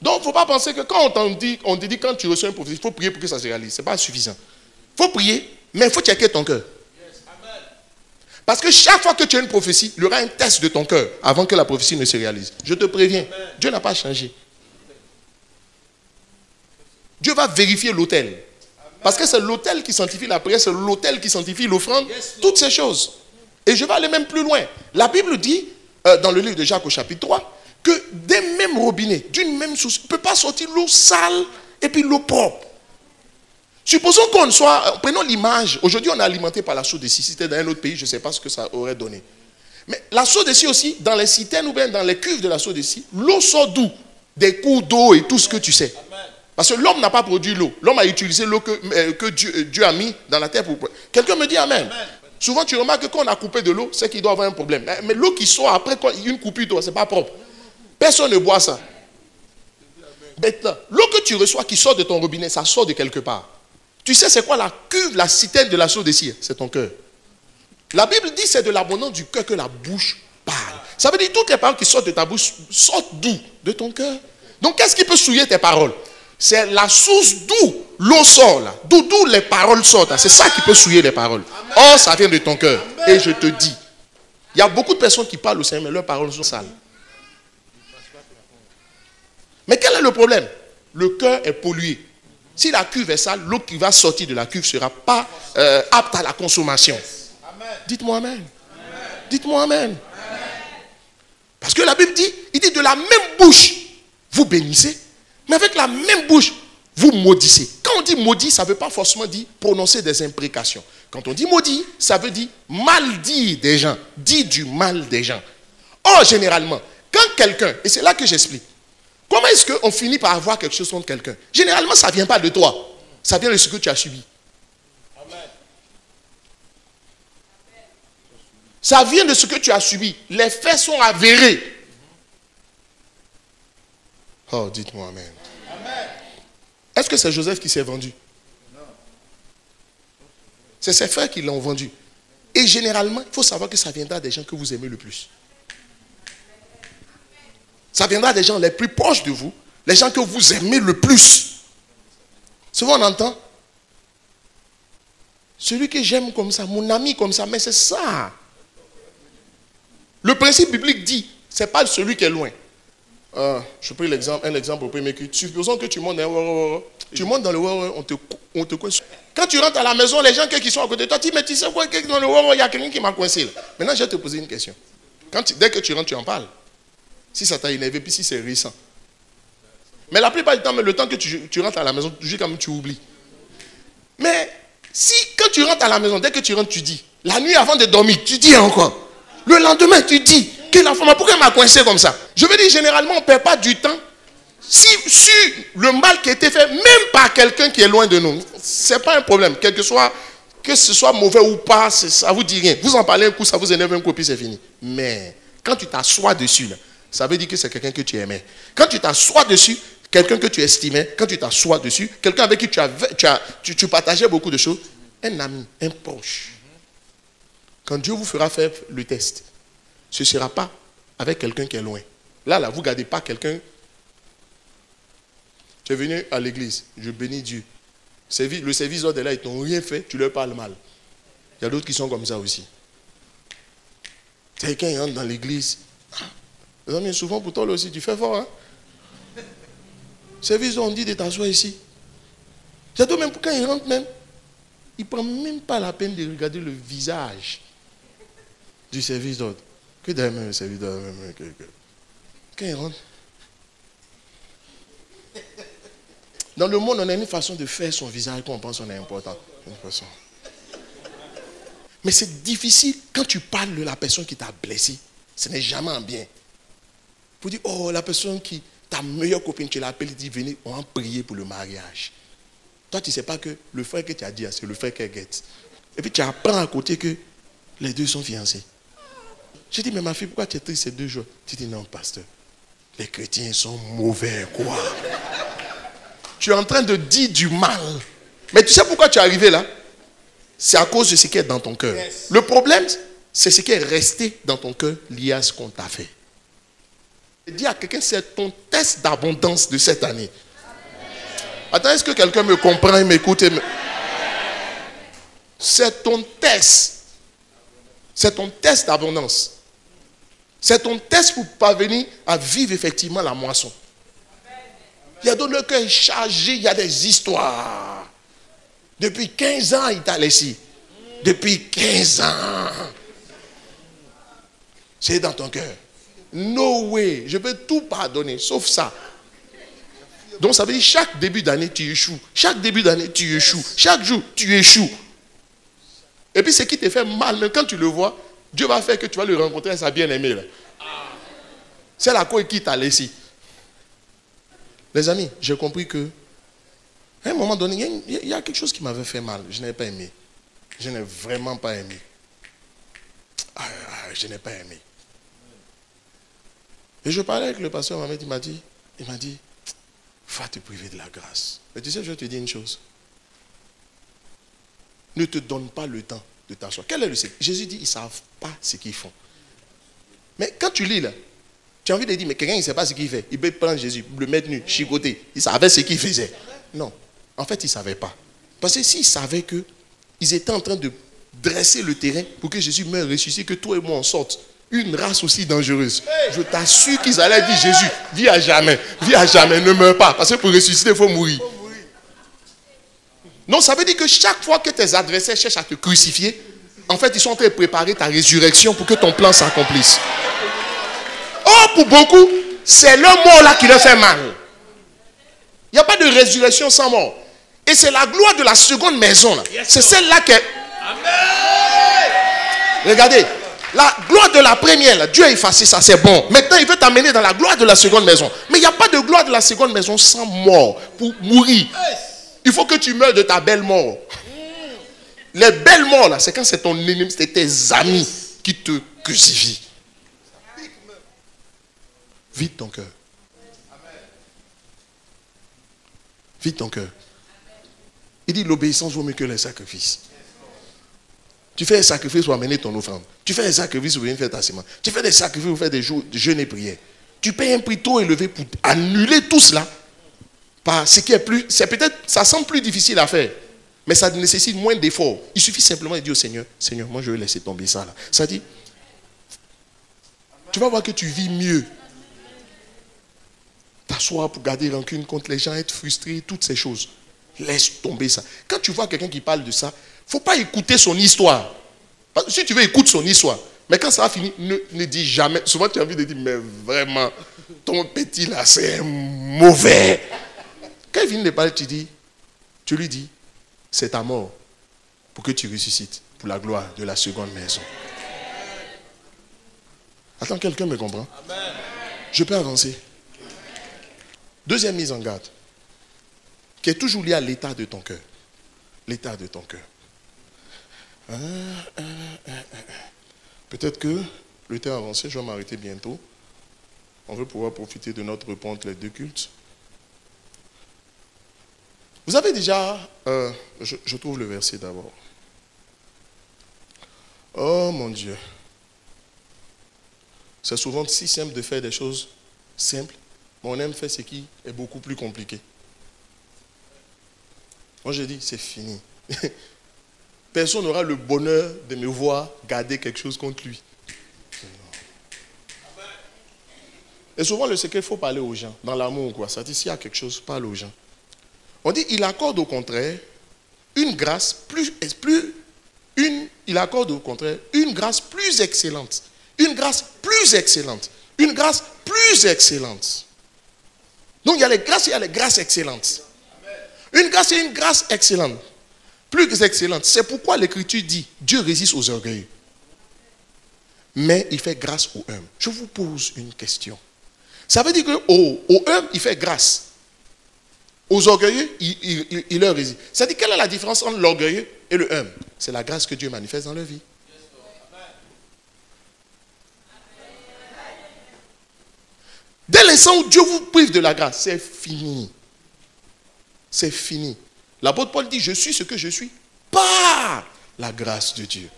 Donc, il ne faut pas penser que quand on te dit quand tu reçois une prophétie, il faut prier pour que ça se réalise. Ce n'est pas suffisant. Il faut prier, mais il faut checker ton cœur. Parce que chaque fois que tu as une prophétie, il y aura un test de ton cœur avant que la prophétie ne se réalise. Je te préviens, Dieu n'a pas changé. Dieu va vérifier l'autel. Parce que c'est l'autel qui sanctifie la prière, c'est l'autel qui sanctifie l'offrande, toutes ces choses. Et je vais aller même plus loin. La Bible dit, dans le livre de Jacques au chapitre 3, que des mêmes robinets, d'une même source, ne peut pas sortir l'eau sale et puis l'eau propre. Supposons qu'on soit, prenons l'image, aujourd'hui on est alimenté par la source de si c'était dans un autre pays, je ne sais pas ce que ça aurait donné. Mais la source de si aussi, dans les citernes ou bien dans les cuves de la source de si, l'eau sort d'où? Des cours d'eau et tout ce que tu sais. Parce que l'homme n'a pas produit l'eau. L'homme a utilisé l'eau que Dieu a mis dans la terre pour... Quelqu'un me dit amen. Souvent tu remarques que quand on a coupé de l'eau, c'est qu'il doit avoir un problème. Mais l'eau qui sort après une coupure d'eau, ce n'est pas propre. Personne ne boit ça. Maintenant, l'eau que tu reçois qui sort de ton robinet, ça sort de quelque part. Tu sais c'est quoi la cuve, la citerne de la source de cire? C'est ton cœur. La Bible dit c'est de l'abondance du cœur que la bouche parle. Ça veut dire toutes les paroles qui sortent de ta bouche sortent d'où? De ton cœur. Donc qu'est-ce qui peut souiller tes paroles? C'est la source d'où l'eau sort là. D'où les paroles sortent. C'est ça qui peut souiller les paroles. Or, ça vient de ton cœur. Et je te dis, il y a beaucoup de personnes qui parlent au Seigneur, mais leurs paroles sont sales. Mais quel est le problème? Le cœur est pollué. Si la cuve est sale, l'eau qui va sortir de la cuve ne sera pas apte à la consommation. Dites-moi amen. Dites-moi amen. Parce que la Bible dit, il dit de la même bouche, vous bénissez, mais avec la même bouche, vous maudissez. Quand on dit maudit, ça ne veut pas forcément dire prononcer des imprécations. Quand on dit maudit, ça veut dire mal dire des gens, dire du mal des gens. Or, généralement, quand quelqu'un, et c'est là que j'explique, comment est-ce qu'on finit par avoir quelque chose contre quelqu'un? Généralement, ça ne vient pas de toi. Ça vient de ce que tu as subi. Amen. Ça vient de ce que tu as subi. Les faits sont avérés. Oh, dites-moi amen. Amen. Est-ce que c'est Joseph qui s'est vendu? Non. C'est ses frères qui l'ont vendu. Et généralement, il faut savoir que ça viendra des gens que vous aimez le plus. Ça viendra des gens les plus proches de vous, les gens que vous aimez le plus. Souvent on entend, celui que j'aime comme ça, mon ami comme ça, mais c'est ça. Le principe biblique dit, ce n'est pas celui qui est loin. Je prends un exemple au premier culte. Supposons que tu montes dans le on te coince. Quand tu rentres à la maison, les gens qui sont à côté de toi, tu dis, mais tu sais quoi, dans le il y a quelqu'un qui m'a coincé là. Maintenant, je vais te poser une question. Dès que tu rentres, tu en parles. Si ça t'a énervé, puis si c'est récent. Mais la plupart du temps, le temps que tu rentres à la maison, toujours quand même tu oublies. Mais si quand tu rentres à la maison, dès que tu rentres, tu dis, la nuit avant de dormir, tu dis encore. Le lendemain, tu dis, que la femme, pourquoi elle m'a coincé comme ça? Je veux dire, généralement, on ne perd pas du temps. Si le mal qui a été fait, même par quelqu'un qui est loin de nous, ce n'est pas un problème. Que ce soit mauvais ou pas, ça ne vous dit rien. Vous en parlez un coup, ça vous énerve un coup, puis c'est fini. Mais quand tu t'assois dessus, là, ça veut dire que c'est quelqu'un que tu aimais. Quand tu t'assois dessus, quelqu'un que tu estimais, quand tu t'assois dessus, quelqu'un avec qui tu partageais beaucoup de choses, un ami, un proche. Quand Dieu vous fera faire le test, ce ne sera pas avec quelqu'un qui est loin. Là, vous ne gardez pas quelqu'un. Tu es venu à l'église, je bénis Dieu. Le service d'ordre est là, ils t'ont rien fait, tu leur parles mal. Il y a d'autres qui sont comme ça aussi. Quelqu'un qui rentre dans l'église. Les amis, souvent pour toi là aussi, tu fais fort. Hein? Service d'ordre, on dit de t'asseoir ici. Il y a d'autres même, quand ils rentrent même, ils ne prennent même pas la peine de regarder le visage du service d'ordre. Que d'ailleurs même le service d'ordre. Quand ils rentrent. Dans le monde, on a une façon de faire son visage qu'on pense qu'on est important. Mais c'est difficile quand tu parles de la personne qui t'a blessé. Ce n'est jamais en bien. Pour dire, oh, la personne qui, ta meilleure copine, tu l'appelles, il dit, venez, on va prier pour le mariage. Toi, tu ne sais pas que le frère que tu as dit, c'est le frère qu'elle guette. Et puis tu apprends à côté que les deux sont fiancés. J'ai dit, mais ma fille, pourquoi tu es triste ces 2 jours? Tu dis, non, pasteur, les chrétiens sont mauvais, quoi. Tu es en train de dire du mal. Mais tu sais pourquoi tu es arrivé là? C'est à cause de ce qui est dans ton cœur. Yes. Le problème, c'est ce qui est resté dans ton cœur lié à ce qu'on t'a fait. Dis à quelqu'un, c'est ton test d'abondance de cette année. Attends, est-ce que quelqu'un me comprend et m'écoute? C'est ton test. C'est ton test d'abondance. C'est ton test pour parvenir à vivre effectivement la moisson. Il y a d'autres, le cœur est chargé, il y a des histoires. Depuis 15 ans, il t'a laissé. Depuis 15 ans. C'est dans ton cœur. No way. Je peux tout pardonner, sauf ça. Donc ça veut dire chaque début d'année, tu échoues. Chaque début d'année, tu échoues. Chaque jour, tu échoues. Et puis ce qui te fait mal, quand tu le vois, Dieu va faire que tu vas le rencontrer à sa bien-aimée. C'est la cause qui t'a laissé. Les amis, j'ai compris que à un moment donné, il y a quelque chose qui m'avait fait mal. Je n'ai pas aimé. Je n'ai vraiment pas aimé. Je n'ai pas aimé. Et je parlais avec le pasteur Mohamed, il m'a dit, va te priver de la grâce. Mais tu sais, je vais te dire une chose. Ne te donne pas le temps de t'asseoir. Quel est le secret? Jésus dit, ils ne savent pas ce qu'ils font. Mais quand tu lis là, tu as envie de dire, mais quelqu'un, il ne sait pas ce qu'il fait. Il peut prendre Jésus, le mettre nu, chicoter. Il savait ce qu'il faisait. Non. En fait, il ne savait pas. Parce que s'il savait qu'ils étaient en train de dresser le terrain pour que Jésus meure ressuscité, que toi et moi en sortent, une race aussi dangereuse. Je t'assure qu'ils allaient dire, Jésus, vis à jamais, ne meurs pas. Parce que pour ressusciter, il faut mourir. Non, ça veut dire que chaque fois que tes adversaires cherchent à te crucifier, en fait, ils sont en train de préparer ta résurrection pour que ton plan s'accomplisse. Oh, pour beaucoup, c'est le mort là qui leur fait mal. Il n'y a pas de résurrection sans mort. Et c'est la gloire de la seconde maison. C'est celle-là qui est... Regardez, la gloire de la première, là, Dieu a effacé ça, c'est bon. Maintenant, il veut t'amener dans la gloire de la seconde maison. Mais il n'y a pas de gloire de la seconde maison sans mort, pour mourir. Il faut que tu meurs de ta belle mort. Les belles morts, là, c'est quand c'est ton ennemi, c'est tes amis qui te crucifient. Vide ton cœur. Vide ton cœur. Il dit l'obéissance vaut mieux que les sacrifices. Tu fais un sacrifice pour amener ton offrande. Tu fais un sacrifice pour venir faire ta semence. Tu fais des sacrifices pour faire des jeûnes et prières. Tu payes un prix trop élevé pour annuler tout cela. Par ce qui est plus, c'est peut-être, ça semble plus difficile à faire, mais ça nécessite moins d'efforts. Il suffit simplement de dire au Seigneur, Seigneur, moi je vais laisser tomber ça là. Ça dit, tu vas voir que tu vis mieux. T'asseoir pour garder rancune contre les gens, être frustré, toutes ces choses. Laisse tomber ça. Quand tu vois quelqu'un qui parle de ça, il ne faut pas écouter son histoire. Parce que si tu veux, écoute son histoire. Mais quand ça va finir, ne dis jamais. Souvent tu as envie de dire, mais vraiment, ton petit là, c'est mauvais. Quand il finit de parler, tu lui dis, c'est ta mort pour que tu ressuscites pour la gloire de la seconde maison. Attends, quelqu'un me comprend? Amen. Je peux avancer. Deuxième mise en garde, qui est toujours liée à l'état de ton cœur. L'état de ton cœur. Peut-être que le temps avancé, je vais m'arrêter bientôt. On veut pouvoir profiter de notre repos entre les deux cultes. Vous avez déjà, je trouve le verset d'abord. Oh mon Dieu. C'est souvent si simple de faire des choses simples, mais on aime faire ce qui est beaucoup plus compliqué. Moi je dis, c'est fini. Personne n'aura le bonheur de me voir garder quelque chose contre lui. Et souvent le secret, il faut parler aux gens, dans l'amour quoi. Ça dit, s'il y a quelque chose, parle aux gens. On dit, il accorde au contraire une grâce il accorde au contraire une grâce plus excellente. Une grâce plus excellente. Une grâce plus excellente. Donc il y a les grâces et il y a les grâces excellentes. Une grâce et une grâce excellente. Plus excellente. C'est pourquoi l'Écriture dit, Dieu résiste aux orgueilleux. Mais il fait grâce aux humbles. Je vous pose une question. Ça veut dire qu'aux humbles, il fait grâce. Aux orgueilleux, il leur résiste. C'est-à-dire, quelle est la différence entre l'orgueilleux et le humble? C'est la grâce que Dieu manifeste dans leur vie. Dès l'instant où Dieu vous prive de la grâce, c'est fini. C'est fini. L'apôtre Paul dit, je suis ce que je suis par la grâce de Dieu.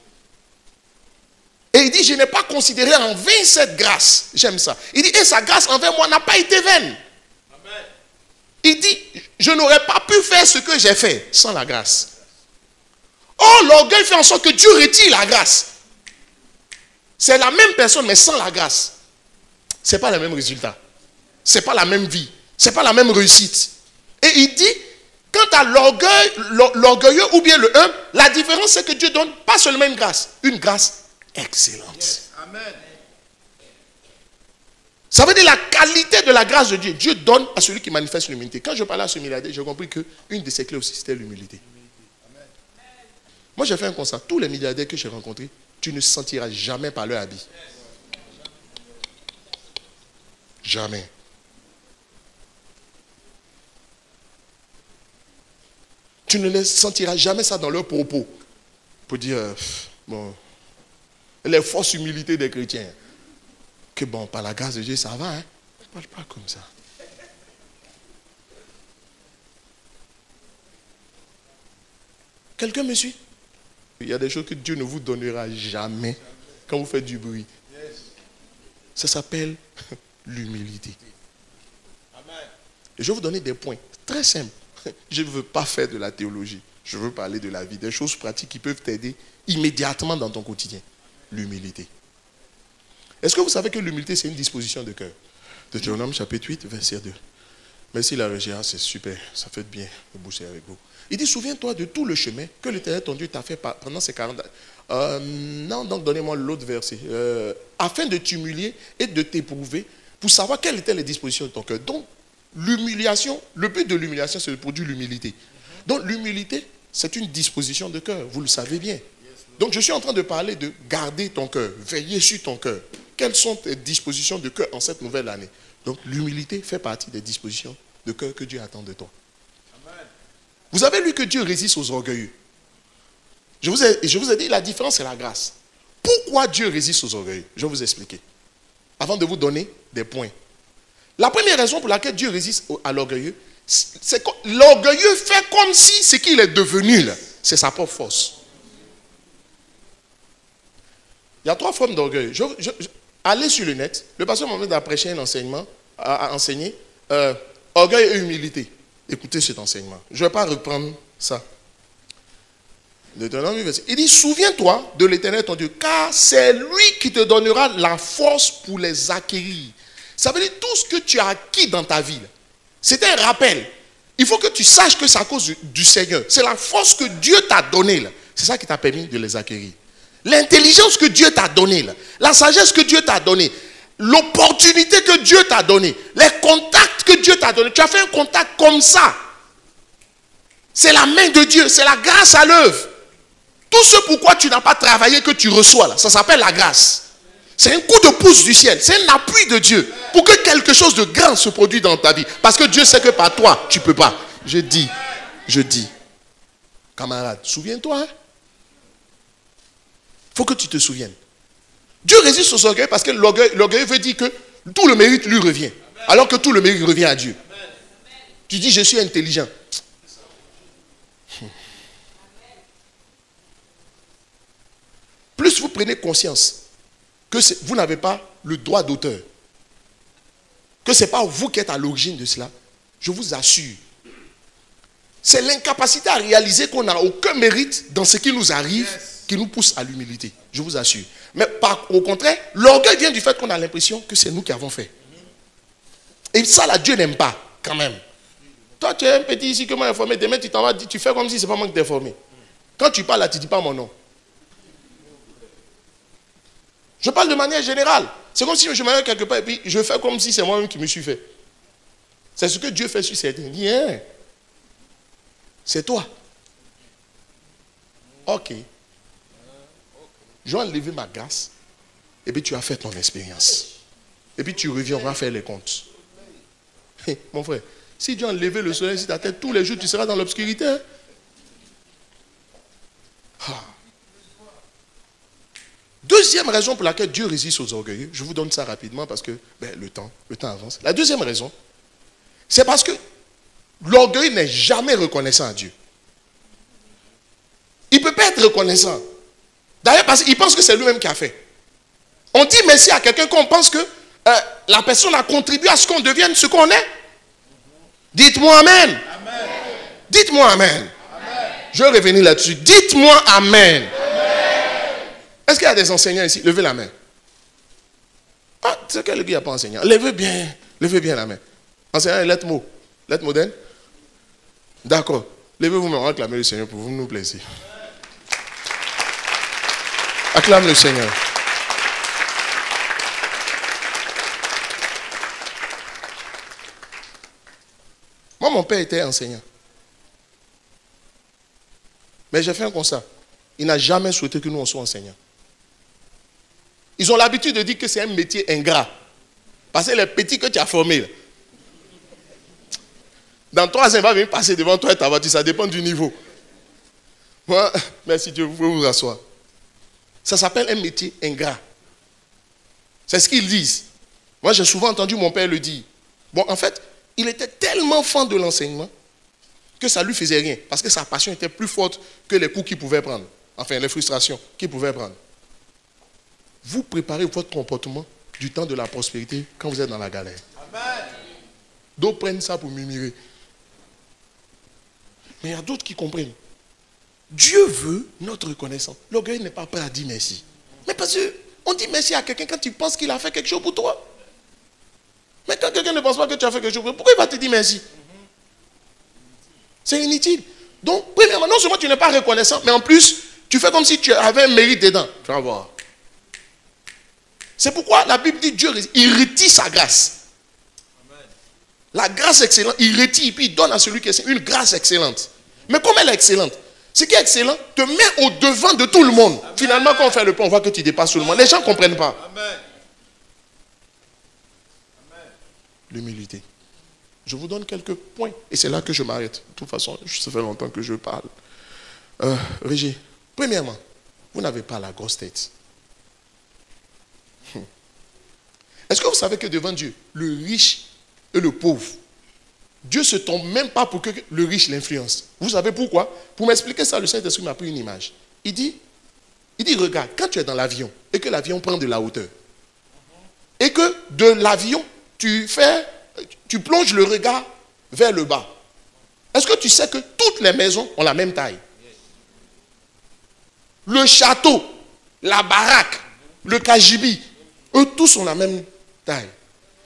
Et il dit, je n'ai pas considéré en vain cette grâce. J'aime ça. Il dit, et sa grâce envers moi n'a pas été vaine. Il dit, je n'aurais pas pu faire ce que j'ai fait sans la grâce. Oh, l'orgueil fait en sorte que Dieu retire la grâce. C'est la même personne, mais sans la grâce. Ce n'est pas le même résultat. Ce n'est pas la même vie. Ce n'est pas la même réussite. Et il dit, quant à l'orgueilleux ou bien le humble, la différence c'est que Dieu donne pas seulement une grâce excellente. Yes. Amen. Ça veut dire la qualité de la grâce de Dieu. Dieu donne à celui qui manifeste l'humilité. Quand je parlais à ce milliardaire, j'ai compris qu'une de ses clés aussi, c'était l'humilité. Moi, j'ai fait un constat. Tous les milliardaires que j'ai rencontrés, tu ne sentiras jamais par leur habit. Jamais. Tu ne les sentiras jamais ça dans leurs propos. Pour dire, bon, les fausses humilités des chrétiens. Que bon, par la grâce de Dieu, ça va, hein. Ne parle pas comme ça. Quelqu'un me suit? Il y a des choses que Dieu ne vous donnera jamais quand vous faites du bruit. Ça s'appelle l'humilité. Et je vais vous donner des points très simples. Je ne veux pas faire de la théologie. Je veux parler de la vie, des choses pratiques qui peuvent t'aider immédiatement dans ton quotidien. L'humilité. Est-ce que vous savez que l'humilité, c'est une disposition de cœur? Deutéronome chapitre 8, verset 2. Merci la régie, c'est super, ça fait bien de boucher avec vous. Il dit, souviens-toi de tout le chemin que l'Éternel ton Dieu t'a fait pendant ces 40 ans. Non, donc donnez-moi l'autre verset. Afin de t'humilier et de t'éprouver pour savoir quelles étaient les dispositions de ton cœur. Donc, l'humiliation, le but de l'humiliation, c'est de produire l'humilité. Donc, l'humilité, c'est une disposition de cœur, vous le savez bien. Donc, je suis en train de parler de garder ton cœur, veiller sur ton cœur. Quelles sont tes dispositions de cœur en cette nouvelle année? Donc, l'humilité fait partie des dispositions de cœur que Dieu attend de toi. Amen. Vous avez lu que Dieu résiste aux orgueilleux. Je vous ai dit, la différence, c'est la grâce. Pourquoi Dieu résiste aux orgueilleux? Je vais vous expliquer. Avant de vous donner des points. La première raison pour laquelle Dieu résiste à l'orgueilleux, c'est que l'orgueilleux fait comme si ce qu'il est devenu, là, c'est sa propre force. Il y a 3 formes d'orgueil. Allez sur le net. Le pasteur Mohamed a prêché un enseignement, a enseigné orgueil et humilité. Écoutez cet enseignement. Je ne vais pas reprendre ça. Il dit, souviens-toi de l'Éternel ton Dieu, car c'est lui qui te donnera la force pour les acquérir. Ça veut dire tout ce que tu as acquis dans ta vie. C'est un rappel. Il faut que tu saches que c'est à cause du Seigneur. C'est la force que Dieu t'a donnée. C'est ça qui t'a permis de les acquérir. L'intelligence que Dieu t'a donnée, la sagesse que Dieu t'a donnée, l'opportunité que Dieu t'a donnée, les contacts que Dieu t'a donnés. Tu as fait un contact comme ça. C'est la main de Dieu, c'est la grâce à l'œuvre. Tout ce pourquoi tu n'as pas travaillé que tu reçois, là, ça s'appelle la grâce. C'est un coup de pouce du ciel, c'est un appui de Dieu pour que quelque chose de grand se produise dans ta vie. Parce que Dieu sait que par toi, tu ne peux pas. Je dis, camarade, souviens-toi, hein? Il faut que tu te souviennes. Dieu résiste aux orgueils parce que l'orgueil veut dire que tout le mérite lui revient. Alors que tout le mérite revient à Dieu. Tu dis, je suis intelligent. Plus vous prenez conscience que vous n'avez pas le droit d'auteur, que ce n'est pas vous qui êtes à l'origine de cela, je vous assure, c'est l'incapacité à réaliser qu'on n'a aucun mérite dans ce qui nous arrive qui nous pousse à l'humilité. Je vous assure. Mais au contraire, l'orgueil vient du fait qu'on a l'impression que c'est nous qui avons fait. Et ça, là, Dieu n'aime pas, quand même. Toi, tu es un petit ici que moi informé, demain tu t'en vas, tu fais comme si ce n'est pas moi qui t'ai formé. Quand tu parles là, tu ne dis pas mon nom. Je parle de manière générale. C'est comme si je m'arrête quelque part et puis je fais comme si c'est moi-même qui me suis fait. C'est ce que Dieu fait sur certains. Il dit, hein, c'est toi. Ok. Je vais enlever ma grâce. Et puis tu as fait ton expérience. Et puis tu reviendras faire les comptes. Mon frère, si Dieu a enlevé le soleil sur ta tête, tous les jours tu seras dans l'obscurité. Hein? Ah. Deuxième raison pour laquelle Dieu résiste aux orgueilleux, je vous donne ça rapidement parce que le temps avance. La deuxième raison, c'est parce que l'orgueil n'est jamais reconnaissant à Dieu. Il ne peut pas être reconnaissant. D'ailleurs, parce qu'il pense que c'est lui-même qui a fait. On dit merci à quelqu'un qu'on pense que la personne a contribué à ce qu'on devienne ce qu'on est. Dites-moi Amen. Amen. Dites-moi Amen. Amen. Je vais revenir là-dessus. Dites-moi Amen. Est-ce qu'il y a des enseignants ici? Levez la main. Ah, c'est quel qui n'a pas enseignant? Levez bien la main. Enseignant, lettre mot. Lettre moderne? D'accord. Levez-vous, mais acclamez le Seigneur pour vous nous plaisir. Acclame le Seigneur. Moi, mon père était enseignant. Mais j'ai fait un constat. Il n'a jamais souhaité que nous, on soit enseignants. Ils ont l'habitude de dire que c'est un métier ingrat. Parce que les petits que tu as formés, là, dans 3 ans, il va venir passer devant toi et ta voiture. Ça dépend du niveau. Moi, merci Dieu, vous pouvez vous asseoir. Ça s'appelle un métier ingrat. C'est ce qu'ils disent. Moi, j'ai souvent entendu mon père le dire. Bon, en fait, il était tellement fan de l'enseignement que ça ne lui faisait rien. Parce que sa passion était plus forte que les coups qu'il pouvait prendre. Enfin, les frustrations qu'il pouvait prendre. Vous préparez votre comportement du temps de la prospérité quand vous êtes dans la galère. Amen. D'autres prennent ça pour murmurer. Mais il y a d'autres qui comprennent. Dieu veut notre reconnaissance. L'orgueil n'est pas prêt à dire merci. Mais parce qu'on dit merci à quelqu'un quand tu penses qu'il a fait quelque chose pour toi. Mais quand quelqu'un ne pense pas que tu as fait quelque chose pour toi, pourquoi il va te dire merci? C'est inutile. Donc, premièrement, non seulement tu n'es pas reconnaissant, mais en plus, tu fais comme si tu avais un mérite dedans. Tu vas voir. C'est pourquoi la Bible dit Dieu, il retire sa grâce. Amen. La grâce excellente, il retire, puis il donne à celui qui est une grâce excellente. Mais comme elle est excellente, ce qui est excellent te met au devant de tout le monde. Amen. Finalement, quand on fait le point, on voit que tu dépasses tout le monde. Les gens ne comprennent pas. Amen. L'humilité. Je vous donne quelques points. Et c'est là que je m'arrête. De toute façon, ça fait longtemps que je parle. Régis, premièrement, vous n'avez pas la grosse tête. Est-ce que vous savez que devant Dieu, le riche et le pauvre, Dieu ne se tombe même pas pour que le riche l'influence. Vous savez pourquoi? Pour m'expliquer ça, le Saint-Esprit m'a pris une image. Il dit, regarde, quand tu es dans l'avion et que l'avion prend de la hauteur, et que de l'avion, tu plonges le regard vers le bas. Est-ce que tu sais que toutes les maisons ont la même taille? Le château, la baraque, le cagibi, eux tous ont la même taille.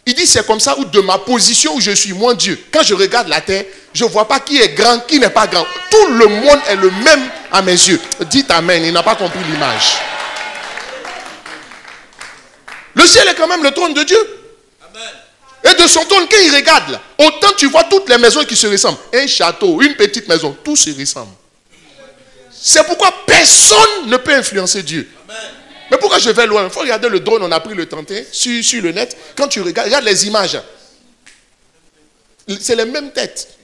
Il dit c'est comme ça où de ma position où je suis, moi Dieu, quand je regarde la terre, je ne vois pas qui est grand, qui n'est pas grand. Tout le monde est le même à mes yeux. Dites amen, il n'a pas compris l'image. Le ciel est quand même le trône de Dieu. Et de son trône, quand il regarde là, autant tu vois toutes les maisons qui se ressemblent. Un château, une petite maison, tout se ressemble. C'est pourquoi personne ne peut influencer Dieu. Amen. Mais pourquoi je vais loin? Il faut regarder le drone, on a pris le 31 sur le net. Quand tu regarde les images, c'est les mêmes têtes.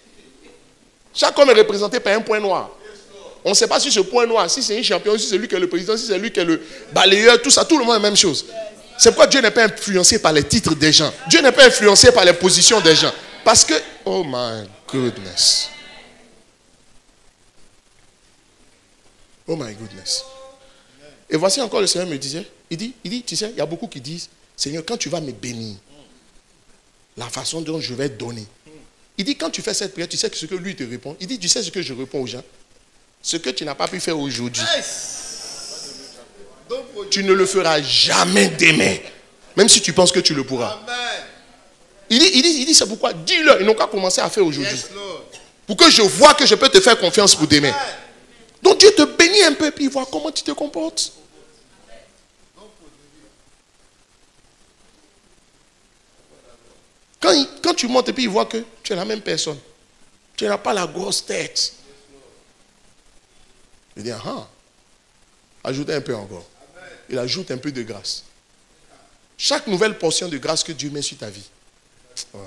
Chaque homme est représenté par un point noir. On ne sait pas si ce point noir, si c'est un champion, si c'est lui qui est le président, si c'est lui qui est le balayeur, tout ça, tout le monde est la même chose. C'est pourquoi Dieu n'est pas influencé par les titres des gens. Dieu n'est pas influencé par les positions des gens. Parce que, oh my goodness. Oh my goodness. Et voici encore le Seigneur me disait, il dit, tu sais, il y a beaucoup qui disent, Seigneur, quand tu vas me bénir, la façon dont je vais donner. Il dit, quand tu fais cette prière, tu sais ce que lui te répond. Il dit, tu sais ce que je réponds aux gens? Ce que tu n'as pas pu faire aujourd'hui. Tu ne le feras jamais demain. Même si tu penses que tu le pourras. Il dit c'est pourquoi, dis-le, ils n'ont qu'à commencer à faire aujourd'hui. Pour que je vois que je peux te faire confiance pour demain. Donc Dieu te bénit un peu, puis il voit comment tu te comportes. Quand tu montes, et puis il voit que tu es la même personne. Tu n'as pas la grosse tête. Il dit, ajoutez un peu encore. Il ajoute un peu de grâce. Chaque nouvelle portion de grâce que Dieu met sur ta vie. Oh.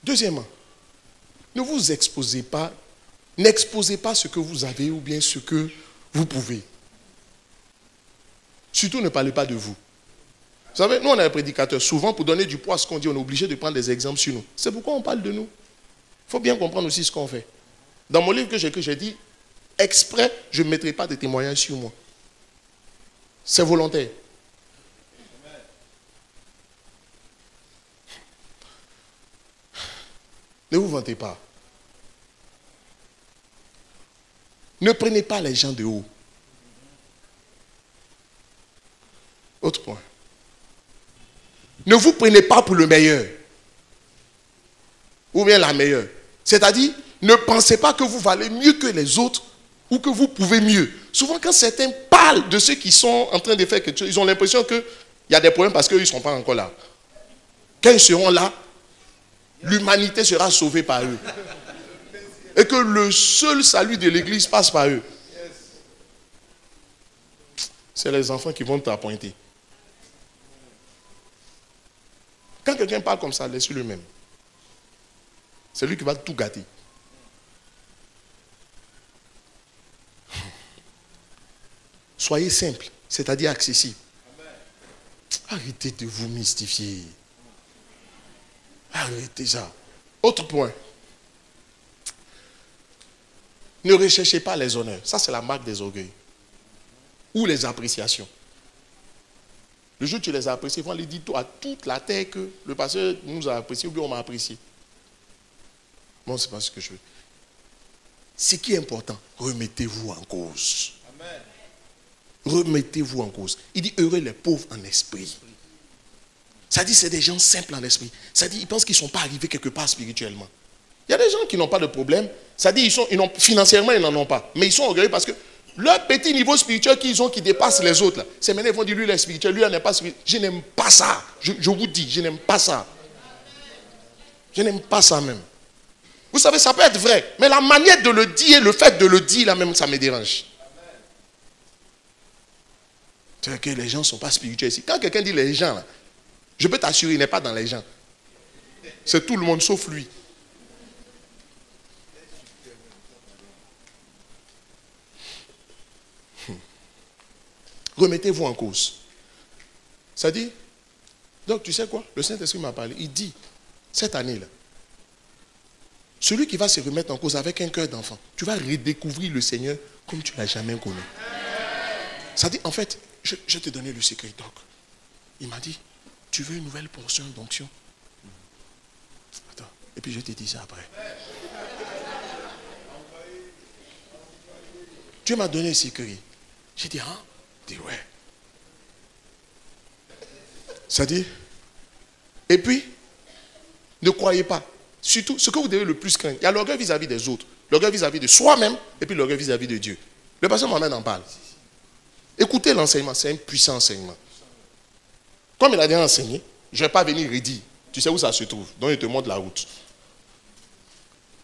Deuxièmement, ne vous exposez pas, n'exposez pas ce que vous avez ou bien ce que vous pouvez. Surtout ne parlez pas de vous. Vous savez, nous on est un prédicateur. Souvent pour donner du poids à ce qu'on dit, on est obligé de prendre des exemples sur nous. C'est pourquoi on parle de nous. Il faut bien comprendre aussi ce qu'on fait. Dans mon livre que j'ai dit, exprès, je ne mettrai pas de témoignages sur moi. C'est volontaire. Ne vous vantez pas. Ne prenez pas les gens de haut. Autre point. Ne vous prenez pas pour le meilleur. Ou bien la meilleure. C'est-à-dire, ne pensez pas que vous valez mieux que les autres ou que vous pouvez mieux. Souvent, quand certains parlent de ceux qui sont en train de faire quelque chose, ils ont l'impression qu'il y a des problèmes parce qu'ils ne sont pas encore là. Quand ils seront là, l'humanité sera sauvée par eux. Et que le seul salut de l'Église passe par eux. C'est les enfants qui vont t'appointer. Quand quelqu'un parle comme ça, laisse-le même. C'est lui qui va tout gâter. Soyez simple, c'est-à-dire accessible. Arrêtez de vous mystifier. Arrêtez ça. Autre point. Ne recherchez pas les honneurs. Ça, c'est la marque des orgueils. Ou les appréciations. Le jour où tu les as appréciés, ils vont aller dire à toute la terre que le pasteur nous a appréciés ou bien on m'a apprécié. Bon, c'est pas ce que je veux. Ce qui est important, remettez-vous en cause. Amen. Remettez-vous en cause. Il dit heureux les pauvres en esprit. Ça dit c'est des gens simples en esprit. Ça dit ils pensent qu'ils ne sont pas arrivés quelque part spirituellement. Il y a des gens qui n'ont pas de problème. Ça dit financièrement ils n'en ont pas. Mais ils sont orgueilleux parce que leur petit niveau spirituel qu'ils ont qui dépasse les autres. C'est maintenant ils vont dire lui il est spirituel, lui il n'est pas spirituel. Je n'aime pas ça. Je vous dis, je n'aime pas ça. Je n'aime pas ça même. Vous savez, ça peut être vrai, mais la manière de le dire, le fait de le dire, là même, ça me dérange. C'est que les gens ne sont pas spirituels ici. Quand quelqu'un dit les gens, là, je peux t'assurer, il n'est pas dans les gens. C'est tout le monde sauf lui. Remettez-vous en cause. Ça dit, donc tu sais quoi? Le Saint-Esprit m'a parlé. Il dit, cette année-là, celui qui va se remettre en cause avec un cœur d'enfant, tu vas redécouvrir le Seigneur comme tu ne l'as jamais connu. Ça dit, en fait, je t'ai donné le secret, donc. Il m'a dit, tu veux une nouvelle portion d'onction? Attends, et puis je t'ai dit ça après. Dieu m'a donné le secret. J'ai dit, hein? Il dit, ouais. Ça dit, et puis, ne croyez pas. Surtout, ce que vous devez le plus craindre, il y a l'orgueil vis-à-vis des autres, l'orgueil vis-à-vis de soi-même, et puis l'orgueil vis-à-vis de Dieu. Le pasteur Mohamed en parle. Écoutez l'enseignement, c'est un puissant enseignement. Comme il a déjà enseigné, je ne vais pas venir redire. Tu sais où ça se trouve, donc il te montre la route.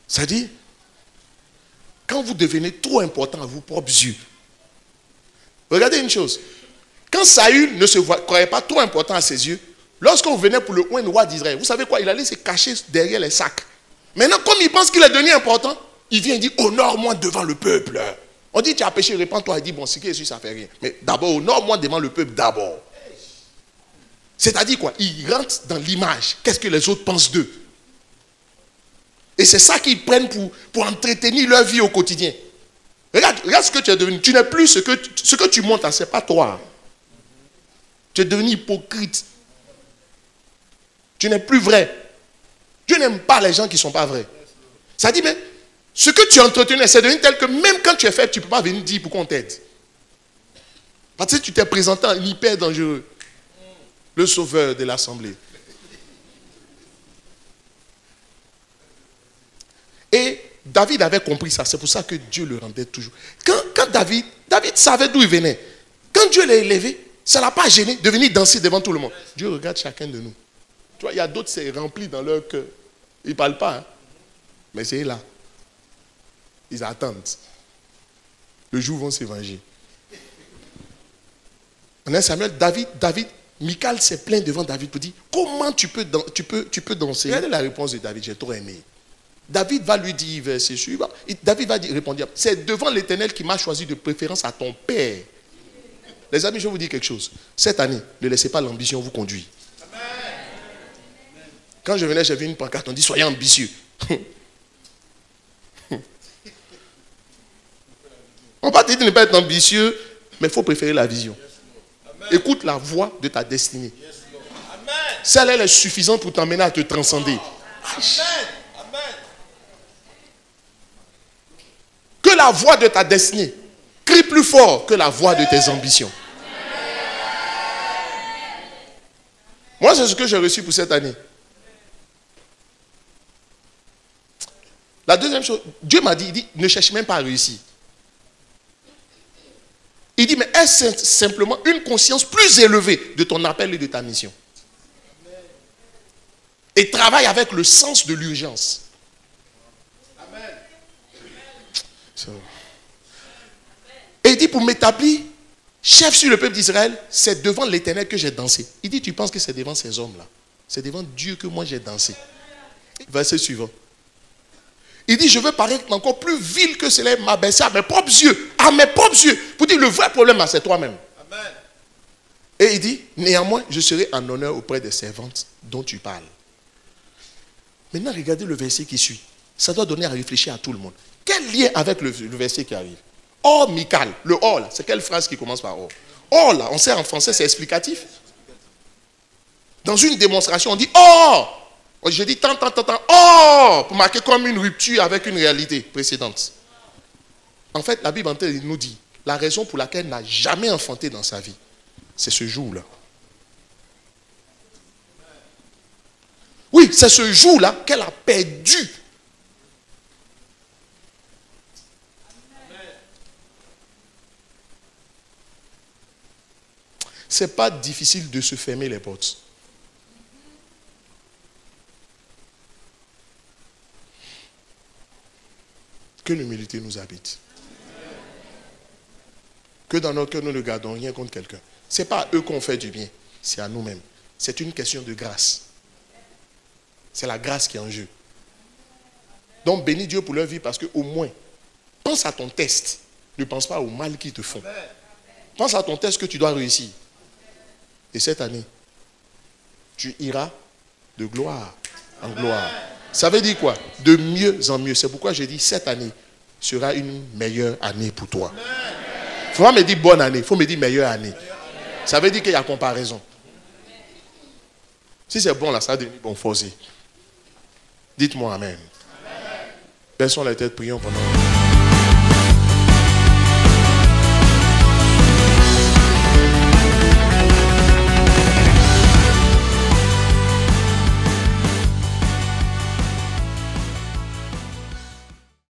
Ça dit, quand vous devenez trop important à vos propres yeux, regardez une chose, quand Saül ne se croyait pas trop important à ses yeux, lorsqu'on venait pour le roi d'Israël, vous savez quoi? Il allait se cacher derrière les sacs. Maintenant, comme il pense qu'il est devenu important, il vient et dit, honore-moi devant le peuple. On dit, tu as péché, répands-toi. Il dit, bon, ce qui est sûr, ça ne fait rien. Mais d'abord, honore-moi devant le peuple d'abord. C'est-à-dire quoi? Il rentre dans l'image. Qu'est-ce que les autres pensent d'eux? Et c'est ça qu'ils prennent pour entretenir leur vie au quotidien. Regarde ce que tu es devenu. Tu n'es plus ce que tu montres, ce n'est pas toi. Tu es devenu hypocrite. Tu n'es plus vrai. Dieu n'aime pas les gens qui ne sont pas vrais. Ça dit, mais ce que tu entretenais, c'est devenu tel que même quand tu es faible, tu ne peux pas venir dire pourquoi on t'aide. Parce que tu t'es présenté en hyper dangereux. Le sauveur de l'assemblée. Et David avait compris ça. C'est pour ça que Dieu le rendait toujours. Quand David savait d'où il venait. Quand Dieu l'a élevé, ça ne l'a pas gêné de venir danser devant tout le monde. Dieu regarde chacun de nous. Tu vois, il y a d'autres, c'est rempli dans leur cœur. Ils ne parlent pas, hein? Mais c'est là. Ils attendent. Le jour où vont s'évanger. En 1 Samuel, Michal s'est plaint devant David pour dire, comment tu peux danser? Regardez la réponse de David, j'ai trop aimé. David va lui dire, verset suivant, David va répondre, c'est devant l'Éternel qui m'a choisi de préférence à ton père. Les amis, je vais vous dire quelque chose. Cette année, ne laissez pas l'ambition vous conduire. Quand je venais, j'ai vu une pancarte, on dit soyez ambitieux. On va te dire de ne pas être ambitieux, mais il faut préférer la vision. Écoute la voix de ta destinée. Celle elle est suffisante pour t'emmener à te transcender. Que la voix de ta destinée crie plus fort que la voix de tes ambitions. Moi, c'est ce que j'ai reçu pour cette année. La deuxième chose, Dieu m'a dit, il dit, ne cherche même pas à réussir. Il dit, mais est-ce simplement une conscience plus élevée de ton appel et de ta mission? Et travaille avec le sens de l'urgence. Et il dit, pour m'établir chef sur le peuple d'Israël, c'est devant l'Éternel que j'ai dansé. Il dit, tu penses que c'est devant ces hommes-là? C'est devant Dieu que moi j'ai dansé. Verset suivant. Il dit, je veux paraître encore plus vil que cela, m'abaisser à mes propres yeux. À mes propres yeux. Pour dire, le vrai problème, c'est toi-même. Amen. Et il dit, néanmoins, je serai en honneur auprès des servantes dont tu parles. Maintenant, regardez le verset qui suit. Ça doit donner à réfléchir à tout le monde. Quel lien avec le verset qui arrive? Or, Michal. Le or, là, c'est quelle phrase qui commence par or? Or, là, on sait en français, c'est explicatif. Dans une démonstration, on dit or. Je dis tant, or, pour marquer comme une rupture avec une réalité précédente. En fait, la Bible nous dit la raison pour laquelle elle n'a jamais enfanté dans sa vie, c'est ce jour-là. Oui, c'est ce jour-là qu'elle a perdu. C'est pas difficile de se fermer les portes. Que l'humilité nous habite. Que dans notre cœur, nous ne gardons rien contre quelqu'un. Ce n'est pas à eux qu'on fait du bien, c'est à nous-mêmes. C'est une question de grâce. C'est la grâce qui est en jeu. Donc bénis Dieu pour leur vie parce qu'au moins, pense à ton test. Ne pense pas au mal qu'ils te font. Pense à ton test que tu dois réussir. Et cette année, tu iras de gloire en gloire. Ça veut dire quoi? De mieux en mieux. C'est pourquoi j'ai dit cette année sera une meilleure année pour toi. Il ne faut pas me dire bonne année, il faut me dire meilleure année. Ça veut dire qu'il y a comparaison. Si c'est bon là, ça va devenir bon forcé. Dites-moi amen. Baissons la tête, prions pendant.